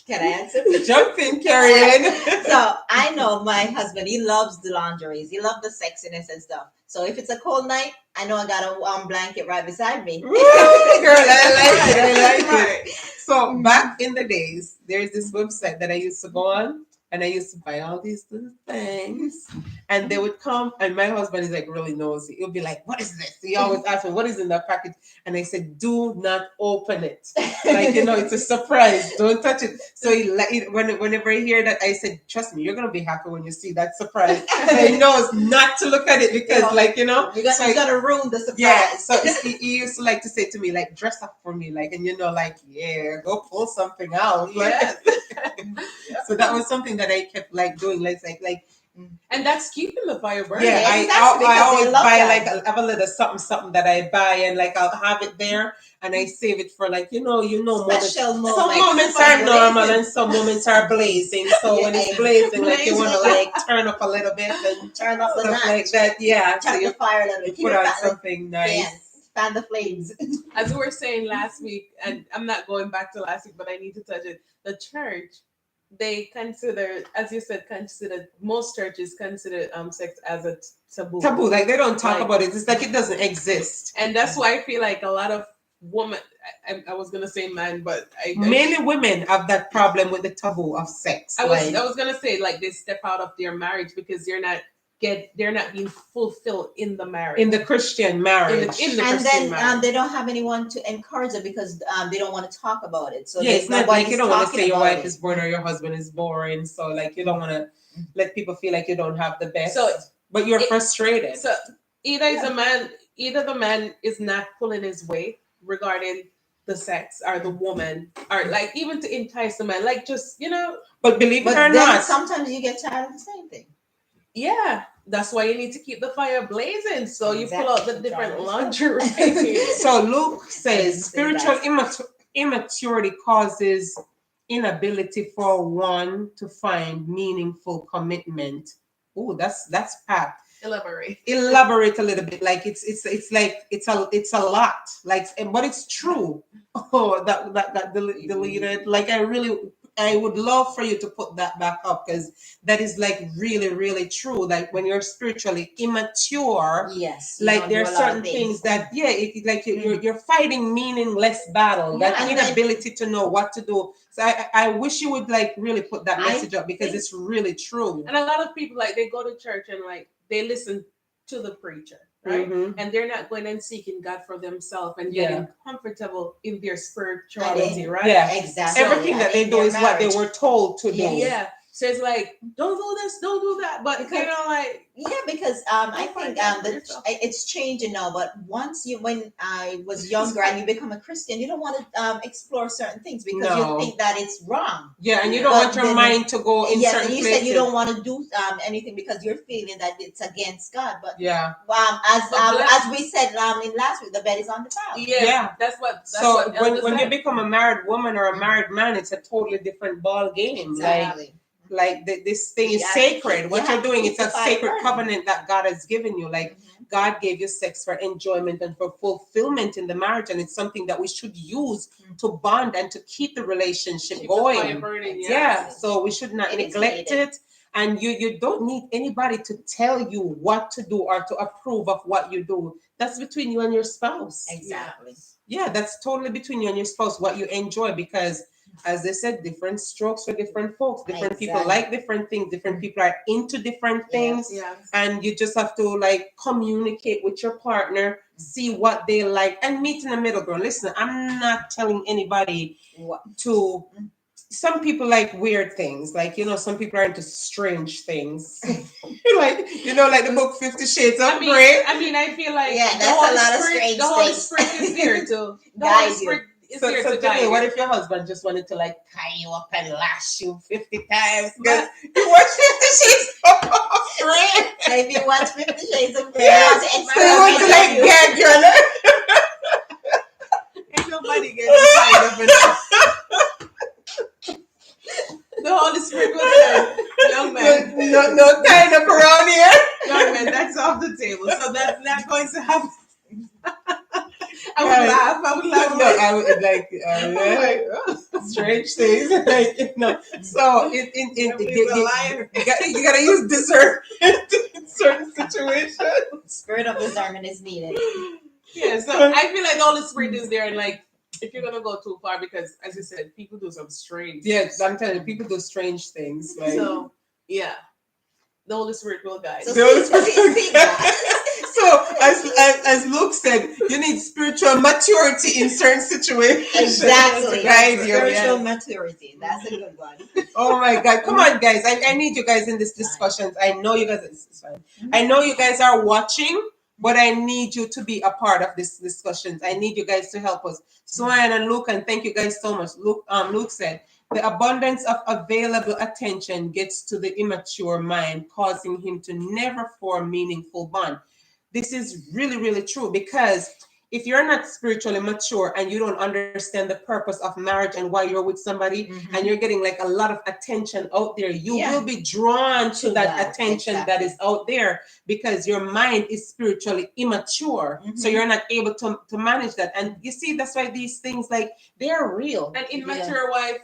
Speaker 2: can I answer?
Speaker 1: Jump in, Carrie.
Speaker 2: So I know my husband, he loves the lingeries. He loves the sexiness and stuff. So if it's a cold night, I know I got a warm blanket right beside me.
Speaker 1: Girl, I like it. So back in the days, there's this website that I used to go on, and I used to buy all these little things, and they would come, and my husband is like really nosy. He'll be like, "What is this?" He always asks me, "What is in that package?" And I said, "Do not open it. Like, it's a surprise. Don't touch it." So whenever I hear that, I said, "Trust me, you're gonna be happy when you see that surprise." So he knows not to look at it because,
Speaker 2: You're gonna ruin the surprise.
Speaker 1: yeah, so he used to like to say to me, like, dress up for me, like, and like, yeah, go pull something out. Like,
Speaker 3: Yes.
Speaker 1: so that was something that I kept like doing, like,
Speaker 3: And that's keeping the fire burning.
Speaker 1: yeah,
Speaker 2: Exactly,
Speaker 1: I
Speaker 2: because they
Speaker 1: always
Speaker 2: love
Speaker 1: buy
Speaker 2: that.
Speaker 1: like I have a little something that I buy, and like I'll have it there, and I save it for like moments.
Speaker 2: Special moments.
Speaker 1: Some moments are normal and some moments are blazing. So when it's blazing, like you want to like turn up a little bit and
Speaker 2: Turn up the
Speaker 1: stuff
Speaker 2: notch.
Speaker 1: like that. Yeah, so
Speaker 2: Turn
Speaker 1: you
Speaker 2: the fire a little bit.
Speaker 1: put on something nice.
Speaker 2: Yes. Fan the flames.
Speaker 3: As we were saying last week, and I'm not going back to last week, but I need to touch it. The church, they consider, as you said, most churches consider sex as a taboo.
Speaker 1: Taboo, like they don't talk
Speaker 3: Like-
Speaker 1: about it. It's like it doesn't exist.
Speaker 3: And that's why I feel like a lot of women, I was gonna say man, but
Speaker 1: Mainly women have that problem with the taboo of sex.
Speaker 3: I was gonna say like they step out of their marriage because they're not being fulfilled in the marriage.
Speaker 1: in the Christian marriage.
Speaker 3: In the
Speaker 2: And
Speaker 3: Christian
Speaker 2: then
Speaker 3: marriage.
Speaker 2: they don't have anyone to encourage it because they don't want to talk about it. So
Speaker 1: Yeah, it's not like you don't want to say your
Speaker 2: nobody's
Speaker 1: wife
Speaker 2: talking
Speaker 1: is boring or your husband is boring. So like you don't want to let people feel like you don't have the best.
Speaker 3: So
Speaker 1: but you're frustrated.
Speaker 3: So either the man is not pulling his weight regarding the sex or the woman, or like even to entice the man, like just
Speaker 1: But believe it
Speaker 2: But
Speaker 1: or
Speaker 2: then
Speaker 1: not,
Speaker 2: sometimes you get tired of the same thing.
Speaker 3: yeah. That's why you need to keep the fire blazing. So you pull out the
Speaker 2: Exactly.
Speaker 3: different
Speaker 2: Charlie.
Speaker 3: lingerie.
Speaker 1: so Luke
Speaker 2: I didn't
Speaker 1: says
Speaker 2: say
Speaker 1: spiritual
Speaker 2: that.
Speaker 1: immaturity causes inability for one to find meaningful commitment. Oh, that's packed.
Speaker 3: Elaborate.
Speaker 1: Elaborate a little bit. Like it's like it's a lot. Like, but it's true. Oh, that deleted. Like I would love for you to put that back up, because that is like really really true. Like when you're spiritually immature,
Speaker 2: Yes. You
Speaker 1: like
Speaker 2: don't
Speaker 1: there
Speaker 2: do
Speaker 1: are
Speaker 2: a lot of
Speaker 1: certain
Speaker 2: things.
Speaker 1: things that like you're fighting meaningless battle.
Speaker 2: Yeah,
Speaker 1: That
Speaker 2: and then
Speaker 1: inability to know what to do. So I wish you would like really put that
Speaker 2: I
Speaker 1: message up, because
Speaker 2: think
Speaker 1: it's really true.
Speaker 3: And a lot of people, like, they go to church and like they listen to the preacher, right?
Speaker 1: Mhm.
Speaker 3: And they're not going and seeking God for themselves and
Speaker 1: Yeah.
Speaker 3: getting comfortable in their spirituality, right?
Speaker 1: Yeah.
Speaker 2: exactly.
Speaker 1: Everything that they
Speaker 2: in
Speaker 1: do
Speaker 2: their
Speaker 1: is what they
Speaker 2: marriage.
Speaker 1: were told to do.
Speaker 2: Yes.
Speaker 3: Yeah. So it's like, don't do this, don't do that. But
Speaker 2: Because-
Speaker 3: like,
Speaker 2: Yeah, because I
Speaker 3: Don't
Speaker 2: think
Speaker 3: find out for yourself.
Speaker 2: it's changing now. But when I was younger and you become a Christian, you don't want to explore certain things because
Speaker 1: No.
Speaker 2: you think that it's wrong.
Speaker 1: Yeah, and you don't
Speaker 2: But
Speaker 1: want your
Speaker 2: then-
Speaker 1: mind to go in
Speaker 2: Yes,
Speaker 1: certain
Speaker 2: and you
Speaker 1: places.
Speaker 2: said you don't want to do anything because you're feeling that it's against God. But
Speaker 1: Yeah.
Speaker 2: as we said in last week, the bed is on the child.
Speaker 1: Yeah.
Speaker 3: that's what.
Speaker 1: So
Speaker 3: Elder
Speaker 1: when you
Speaker 3: said.
Speaker 1: become a married woman or a married man, it's a totally different ball game.
Speaker 2: Exactly.
Speaker 1: Like this thing
Speaker 2: You
Speaker 1: is
Speaker 2: have to
Speaker 1: sacred.
Speaker 2: keep-
Speaker 1: What
Speaker 2: you
Speaker 1: you're
Speaker 2: have to
Speaker 1: doing,
Speaker 2: keep
Speaker 1: it's a
Speaker 2: the fire
Speaker 1: sacred
Speaker 2: burning.
Speaker 1: covenant that God has given you. Like
Speaker 2: Mhm.
Speaker 1: God gave you sex for enjoyment and for fulfillment in the marriage, and it's something that we should use to bond and to keep the relationship
Speaker 3: Keep the fire
Speaker 1: going.
Speaker 3: burning.
Speaker 1: Yeah, so we should not
Speaker 2: It is
Speaker 1: neglect
Speaker 2: needed.
Speaker 1: it. And you don't need anybody to tell you what to do or to approve of what you do. That's between you and your spouse.
Speaker 2: Exactly.
Speaker 1: Yeah, that's totally between you and your spouse, what you enjoy, because as they said, different strokes for different folks. Different people
Speaker 2: Exactly.
Speaker 1: like different things, different people are into different things.
Speaker 3: Yeah.
Speaker 1: And you just have to like communicate with your partner, see what they like, and meet in the middle ground. Listen, I'm not telling anybody
Speaker 2: What?
Speaker 1: to. Some people like weird things, like some people are into strange things, like like the book 50 Shades of Grey.
Speaker 3: I feel like
Speaker 2: Yeah,
Speaker 3: the
Speaker 2: that's
Speaker 3: Holy
Speaker 2: a lot of
Speaker 3: Spirit,
Speaker 2: strange
Speaker 3: the Holy
Speaker 2: things.
Speaker 3: Spirit is there to the
Speaker 2: Guide
Speaker 3: Holy
Speaker 2: you.
Speaker 3: Spirit is
Speaker 1: So,
Speaker 3: there
Speaker 1: so
Speaker 3: to
Speaker 1: tell me,
Speaker 3: guide
Speaker 1: what
Speaker 3: you.
Speaker 1: if your husband just wanted to like tie you up and lash you 50 times because
Speaker 3: But-
Speaker 1: you watch 50 Shades of Grey?
Speaker 2: So if you watch 50 Shades of Grey,
Speaker 1: Yes,
Speaker 2: you want to
Speaker 1: so you want to like gag your
Speaker 3: Ain't nobody getting tied up enough. The Holy Spirit will say, young man,
Speaker 1: no tying up around here.
Speaker 3: young man, that's off the table. So that's not going to happen. I
Speaker 1: Right.
Speaker 3: would laugh.
Speaker 1: No, I would like
Speaker 3: I'm like, oh,
Speaker 1: strange things. So
Speaker 3: he's a liar.
Speaker 1: you gotta use discernment in certain situations.
Speaker 2: Spirit of discernment is needed.
Speaker 3: Yeah, so I feel like the Holy Spirit is there, and like if you're gonna go too far, because as you said, people do some strange.
Speaker 1: Yes, I'm telling you, people do strange things. Like,
Speaker 3: So yeah, the Holy Spirit will guide.
Speaker 2: So
Speaker 1: The Holy
Speaker 2: see that.
Speaker 1: so as Luke said, you need spiritual maturity in certain situations.
Speaker 2: Exactly.
Speaker 1: To guide you.
Speaker 2: Spiritual
Speaker 1: Yes.
Speaker 2: maturity. That's a good one.
Speaker 1: Oh my God. Come on, guys. I need you guys in this discussions. I know you guys it's fine. I know you guys are watching, but I need you to be a part of this discussions. I need you guys to help us. Swan and Luke, and thank you guys so much. Luke said, the abundance of available attention gets to the immature mind, causing him to never form meaningful bond. This is really, really true, because if you're not spiritually mature and you don't understand the purpose of marriage and why you're with somebody,
Speaker 2: Mhm.
Speaker 1: and you're getting like a lot of attention out there, you
Speaker 2: Yeah.
Speaker 1: will be drawn to that attention that
Speaker 2: exactly.
Speaker 1: is out there, because your mind is spiritually immature. So
Speaker 2: Mhm.
Speaker 1: you're not able to manage that. And you see, that's why these things, like, they're real.
Speaker 3: An immature wife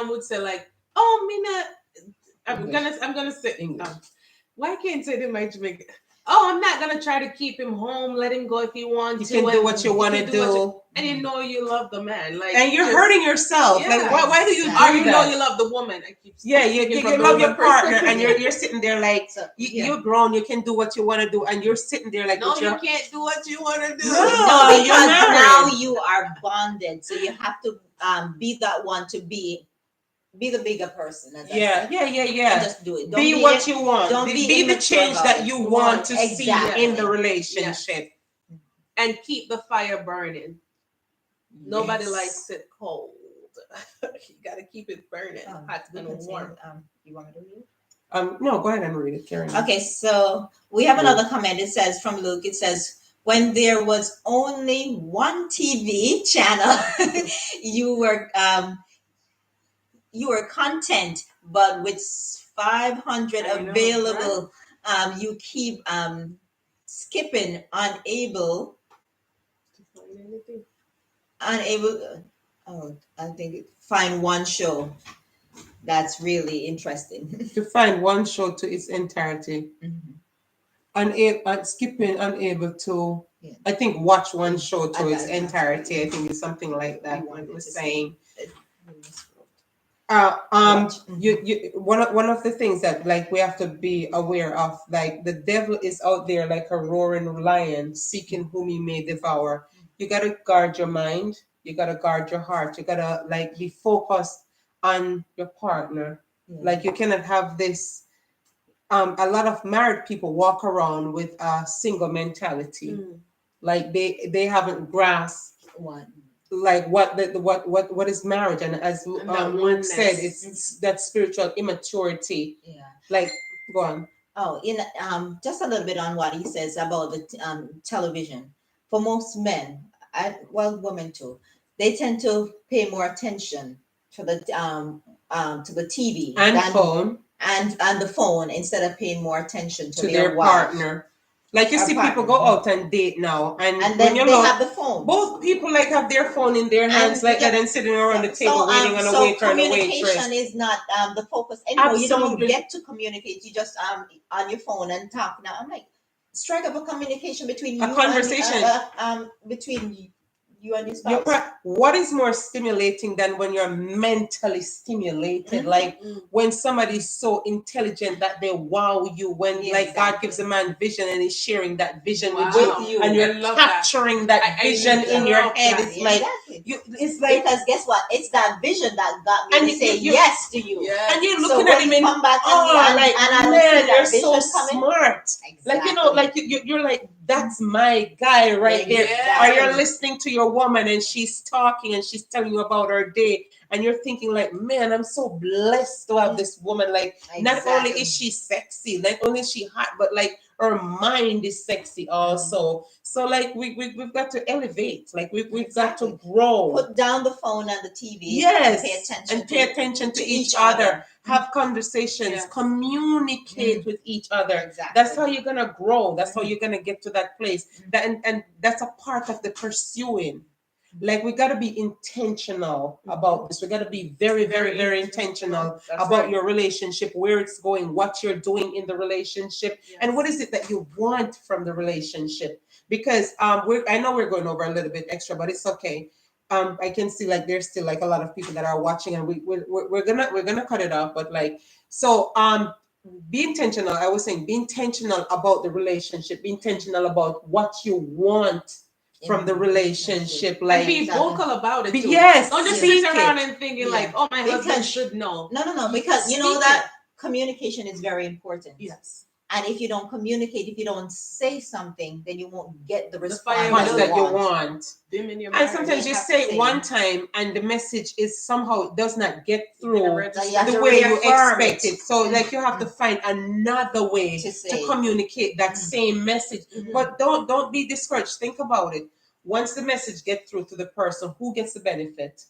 Speaker 3: would say like, "Oh, Mina, I'm gonna say
Speaker 1: English.
Speaker 3: why can't say it in my Jamaican? Oh, I'm not gonna try to keep him home. Let him go if he wants
Speaker 1: You
Speaker 3: to.
Speaker 1: can do what you want to
Speaker 3: can do what
Speaker 1: do.
Speaker 3: you- and you know you love the man, like,
Speaker 1: And you're
Speaker 3: just-
Speaker 1: hurting yourself. Like,
Speaker 3: Yeah.
Speaker 1: why do you do
Speaker 3: Or you know
Speaker 1: that?
Speaker 3: you love the woman. I keep
Speaker 1: Yeah, you
Speaker 3: speaking from the
Speaker 1: love your
Speaker 3: woman
Speaker 1: partner,
Speaker 3: perspective.
Speaker 1: and you're sitting there like,
Speaker 2: So, yeah.
Speaker 1: you're grown, you can do what you want to do, and you're sitting there like,
Speaker 3: No,
Speaker 1: with your,
Speaker 3: you can't do what you want to do.
Speaker 1: No.
Speaker 2: No,
Speaker 1: you're
Speaker 2: because
Speaker 1: married.
Speaker 2: now you are bonded, so you have to be that one to be the bigger person. As I
Speaker 1: yeah,
Speaker 2: said.
Speaker 1: yeah.
Speaker 2: And just do it. Don't
Speaker 1: Be what you want.
Speaker 2: don't
Speaker 1: Be
Speaker 2: be
Speaker 1: the
Speaker 2: immature
Speaker 1: change
Speaker 2: about
Speaker 1: that
Speaker 2: it.
Speaker 1: you want to see
Speaker 2: Exactly.
Speaker 1: in the relationship.
Speaker 3: And keep the fire burning. Nobody
Speaker 1: Yes.
Speaker 3: likes it cold. You got to keep it burning, hot
Speaker 2: We
Speaker 3: and
Speaker 2: can say,
Speaker 3: warm.
Speaker 2: you want me to read?
Speaker 1: No, go ahead and read it, Karen.
Speaker 2: Okay, so we have
Speaker 1: Luke.
Speaker 2: another comment. It says from Luke, it says, when there was only one TV channel, you were you were content, but with 500
Speaker 3: I know,
Speaker 2: available, you keep skipping,
Speaker 3: To find anything.
Speaker 2: unable. Oh, I think find one show that's really interesting.
Speaker 1: To find one show to its entirety.
Speaker 2: Mhm.
Speaker 1: Unable, skipping, unable to,
Speaker 2: Yeah.
Speaker 1: I think, watch one show to
Speaker 2: I
Speaker 1: its
Speaker 2: got it.
Speaker 1: entirety. I think it's something like that.
Speaker 2: You
Speaker 1: What
Speaker 2: wanted
Speaker 1: it was
Speaker 2: to
Speaker 1: saying.
Speaker 2: say.
Speaker 1: Um,
Speaker 2: Watch.
Speaker 1: you one of the things that like we have to be aware of, like the devil is out there like a roaring lion seeking whom he may devour. You gotta guard your mind. You gotta guard your heart. You gotta like be focused on your partner.
Speaker 2: Yeah.
Speaker 1: Like you cannot have this. A lot of married people walk around with a single mentality.
Speaker 3: Mm.
Speaker 1: Like they haven't grasped
Speaker 2: One.
Speaker 1: like what is marriage, and as
Speaker 3: And that
Speaker 1: Luke said,
Speaker 3: oneness.
Speaker 1: it's that spiritual immaturity.
Speaker 2: Yeah.
Speaker 1: Like, go on.
Speaker 2: Oh, in just a little bit on what he says about the television. For most men, well, women too, they tend to pay more attention to the TV
Speaker 1: And
Speaker 2: than
Speaker 1: phone
Speaker 2: and the phone instead of paying more attention to
Speaker 1: to
Speaker 2: their
Speaker 1: their
Speaker 2: wife
Speaker 1: partner. Like you
Speaker 2: or
Speaker 1: see people
Speaker 2: partner.
Speaker 1: go out and date now, and
Speaker 2: And
Speaker 1: when
Speaker 2: then
Speaker 1: you
Speaker 2: they
Speaker 1: look,
Speaker 2: have the phone.
Speaker 1: both people like have their phone in their hands
Speaker 2: And
Speaker 1: like that
Speaker 2: yeah,
Speaker 1: and sitting around the
Speaker 2: so
Speaker 1: table waiting on a
Speaker 2: so
Speaker 1: waiter and a
Speaker 2: communication
Speaker 1: waitress.
Speaker 2: is not the focus anymore. You don't
Speaker 1: Absolutely.
Speaker 2: get to communicate. You just on your phone and talk. Now I'm like, strike up a communication between
Speaker 1: A
Speaker 2: you
Speaker 1: conversation.
Speaker 2: and between you and your
Speaker 1: Your
Speaker 2: spouse.
Speaker 1: what is more stimulating than when you're mentally stimulated?
Speaker 2: Mhm.
Speaker 1: Like
Speaker 3: Mm.
Speaker 1: when somebody's so intelligent that they wow you, when like God
Speaker 2: Exactly.
Speaker 1: gives a man vision and he's sharing that vision with
Speaker 3: Wow.
Speaker 1: you,
Speaker 2: you.
Speaker 1: and
Speaker 3: I
Speaker 1: you're
Speaker 3: love that.
Speaker 1: capturing that
Speaker 3: I
Speaker 1: vision in your
Speaker 3: love
Speaker 1: head.
Speaker 3: that.
Speaker 1: It's like
Speaker 2: Exactly.
Speaker 1: it's like,
Speaker 2: Because guess what? It's that vision that got me
Speaker 1: and
Speaker 2: to say
Speaker 1: you
Speaker 2: yes to you.
Speaker 3: Yes.
Speaker 1: and you're
Speaker 2: So
Speaker 1: looking
Speaker 2: when
Speaker 1: at him
Speaker 2: you
Speaker 1: and
Speaker 2: come back
Speaker 1: oh, like
Speaker 2: and I don't
Speaker 1: man,
Speaker 2: see
Speaker 1: you're
Speaker 2: that
Speaker 1: so
Speaker 2: vision coming.
Speaker 1: smart. Like you know,
Speaker 2: Exactly.
Speaker 1: like you're like that's my guy right there. Or
Speaker 3: Yes.
Speaker 1: you're listening to your woman and she's talking and she's telling you about her day, and you're thinking like, man, I'm so blessed to have this woman. Like not only
Speaker 2: Exactly.
Speaker 1: is she sexy, not only is she hot, but like her mind is sexy also. So like we've got to elevate. Like we've got to
Speaker 2: Exactly.
Speaker 1: grow.
Speaker 2: Put down the phone and the TV.
Speaker 1: Yes,
Speaker 2: And pay attention to each other.
Speaker 1: have conversations,
Speaker 3: Yes.
Speaker 1: communicate with each other.
Speaker 2: Exactly.
Speaker 1: That's how you're gonna grow. That's how you're gonna get to that place. That and that's a part of the pursuing. Like we gotta be intentional about this. We gotta be very, very, very intentional
Speaker 3: That's
Speaker 1: about
Speaker 3: right.
Speaker 1: your relationship, where it's going, what you're doing in the relationship, and what is it that you want from the relationship. Because I know we're going over a little bit extra, but it's okay. I can see like there's still like a lot of people that are watching, and we're gonna cut it off. But like so, be intentional. I was saying, be intentional about the relationship. Be intentional about what you want from the relationship.
Speaker 3: And
Speaker 1: Like
Speaker 3: be vocal about it too.
Speaker 1: yes,
Speaker 3: Don't just
Speaker 1: speak
Speaker 3: sit around
Speaker 1: it.
Speaker 3: and thinking
Speaker 2: Yeah.
Speaker 3: like, oh, my husband
Speaker 2: Because-
Speaker 3: should know.
Speaker 2: No, because you know
Speaker 3: Speak
Speaker 2: that communication is very important.
Speaker 3: Yes.
Speaker 2: And if you don't communicate, if you don't say something, then you won't get the response
Speaker 3: fire
Speaker 1: Much
Speaker 3: will
Speaker 1: that you want.
Speaker 3: Dim in your
Speaker 1: And
Speaker 3: marriage.
Speaker 1: sometimes you
Speaker 2: have to
Speaker 1: say
Speaker 2: say
Speaker 1: it one
Speaker 2: it.
Speaker 1: time and the message is somehow it does not get
Speaker 3: You can
Speaker 1: through
Speaker 3: register.
Speaker 2: You have
Speaker 1: the
Speaker 2: to
Speaker 1: way you
Speaker 2: reaffirm
Speaker 1: expect it. So like you have to
Speaker 2: Mhm.
Speaker 1: find another way
Speaker 2: To
Speaker 1: to
Speaker 2: say.
Speaker 1: communicate that
Speaker 2: Mhm.
Speaker 1: same message.
Speaker 3: Mhm.
Speaker 1: But don't be discouraged. Think about it. Once the message gets through to the person, who gets the benefit?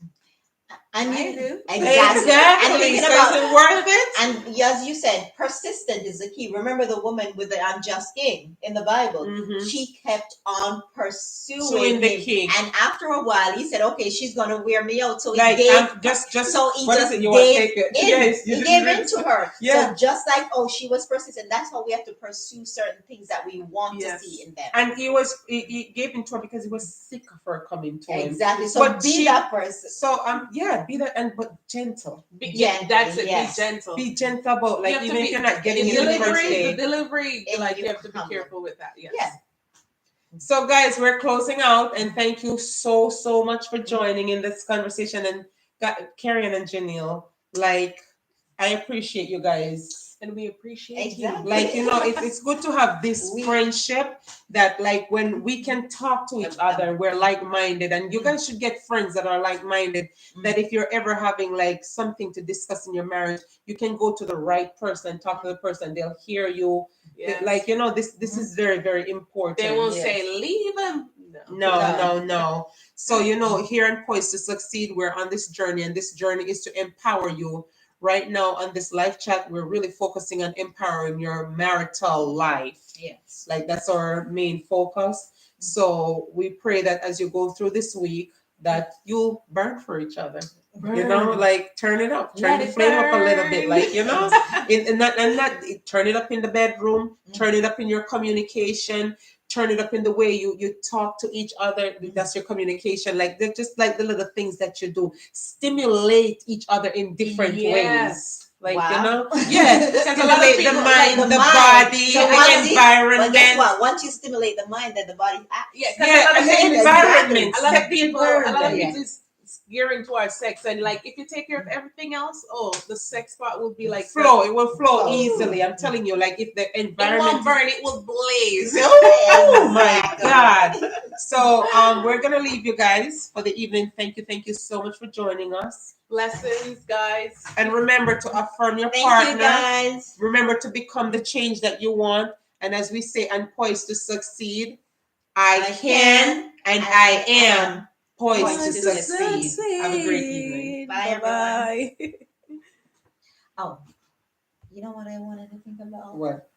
Speaker 2: And
Speaker 3: I
Speaker 2: you
Speaker 3: do.
Speaker 2: exactly.
Speaker 1: Exactly.
Speaker 2: And thinking
Speaker 1: So
Speaker 2: about
Speaker 1: is it worth it?
Speaker 2: and as you said, persistent is the key. Remember the woman with the unjust king in the Bible.
Speaker 1: Mhm.
Speaker 2: She kept on pursuing
Speaker 1: Pursuing the
Speaker 2: him.
Speaker 1: king.
Speaker 2: And after a while, he said, "Okay, she's gonna wear me out." So he
Speaker 1: Like
Speaker 2: gave.
Speaker 1: just
Speaker 2: So he
Speaker 1: what is
Speaker 2: just
Speaker 1: it you want to
Speaker 2: gave
Speaker 1: take it?
Speaker 2: in.
Speaker 1: Yes,
Speaker 2: He gave in to her.
Speaker 1: Yeah.
Speaker 2: So just like she was persistent. That's how we have to pursue certain things that we want
Speaker 3: Yes.
Speaker 2: to see in them.
Speaker 1: And he gave in to her because he was sick of her coming to him.
Speaker 2: Exactly. So
Speaker 1: But
Speaker 2: be
Speaker 1: she-
Speaker 2: that person.
Speaker 1: So be that and but gentle.
Speaker 2: Gentle,
Speaker 3: That's it.
Speaker 2: yes.
Speaker 3: Be gentle.
Speaker 1: Be gentle about like
Speaker 3: You have to
Speaker 1: even if
Speaker 3: be-
Speaker 1: you're not getting
Speaker 3: the
Speaker 1: it the first
Speaker 3: delivery,
Speaker 1: day.
Speaker 3: the delivery,
Speaker 2: And
Speaker 3: like
Speaker 2: you
Speaker 3: you have to be
Speaker 2: come.
Speaker 3: careful with that. Yes.
Speaker 2: Yeah.
Speaker 1: So guys, we're closing out and thank you so much for joining in this conversation and Karen and Janelle. Like I appreciate you guys.
Speaker 3: and we appreciate
Speaker 2: Exactly.
Speaker 1: Like, it's good to have this friendship that, like, when we can talk to each other, we're like-minded, and you guys should get friends that are like-minded, that if you're ever having like something to discuss in your marriage, you can go to the right person, talk to the person, they'll hear you.
Speaker 3: you. Yes.
Speaker 1: Like, this is very, very important.
Speaker 3: They won't
Speaker 2: Yes.
Speaker 3: say leave him.
Speaker 1: No. So, here in Poised to Succeed, we're on this journey, and this journey is to empower you. Right now on this live chat, we're really focusing on empowering your marital life.
Speaker 2: Yes.
Speaker 1: Like, that's our main focus. So we pray that as you go through this week, that you'll burn for each other.
Speaker 3: Burn.
Speaker 1: Like, turn it up, turn
Speaker 3: Let
Speaker 1: the
Speaker 3: it
Speaker 1: flame up a little bit,
Speaker 3: burn.
Speaker 1: like, not turn it up in the bedroom, turn it up in your communication, turn it up in the way you talk to each other. That's your communication. Like, they're just like the little things that you do. Stimulate each other in different ways. Like,
Speaker 2: Wow.
Speaker 1: yeah,
Speaker 3: Because a lot of
Speaker 1: stimulate the
Speaker 3: people-
Speaker 1: mind,
Speaker 2: like
Speaker 1: the
Speaker 2: mind.
Speaker 1: body,
Speaker 2: So
Speaker 1: the
Speaker 2: once
Speaker 1: environment.
Speaker 2: But guess what? Once you stimulate the mind, then the body acts.
Speaker 3: Yeah, 'cause
Speaker 1: Yeah,
Speaker 3: a lot
Speaker 1: and
Speaker 3: of
Speaker 1: the
Speaker 3: people-
Speaker 1: environment.
Speaker 3: a lot of
Speaker 1: Set the
Speaker 3: people, a lot of
Speaker 1: environment.
Speaker 3: people is gearing towards sex, and like if you take care of everything else, the sex part will be like
Speaker 1: Flow. It will flow
Speaker 2: Oh.
Speaker 1: easily. I'm telling you, like, if the
Speaker 3: It
Speaker 1: environment
Speaker 3: won't burn, it will blaze.
Speaker 1: Oh my God. So we're gonna leave you guys for the evening. Thank you so much for joining us.
Speaker 3: Blessings, guys.
Speaker 1: And remember to affirm your
Speaker 2: Thank
Speaker 1: partner.
Speaker 2: you, guys.
Speaker 1: Remember to become the change that you want. And as we say, I'm poised to succeed. I can and I am poised to succeed. Have a great evening.
Speaker 2: Bye,
Speaker 3: Bye-bye.
Speaker 2: Oh, you know what I wanted to think about?
Speaker 1: What?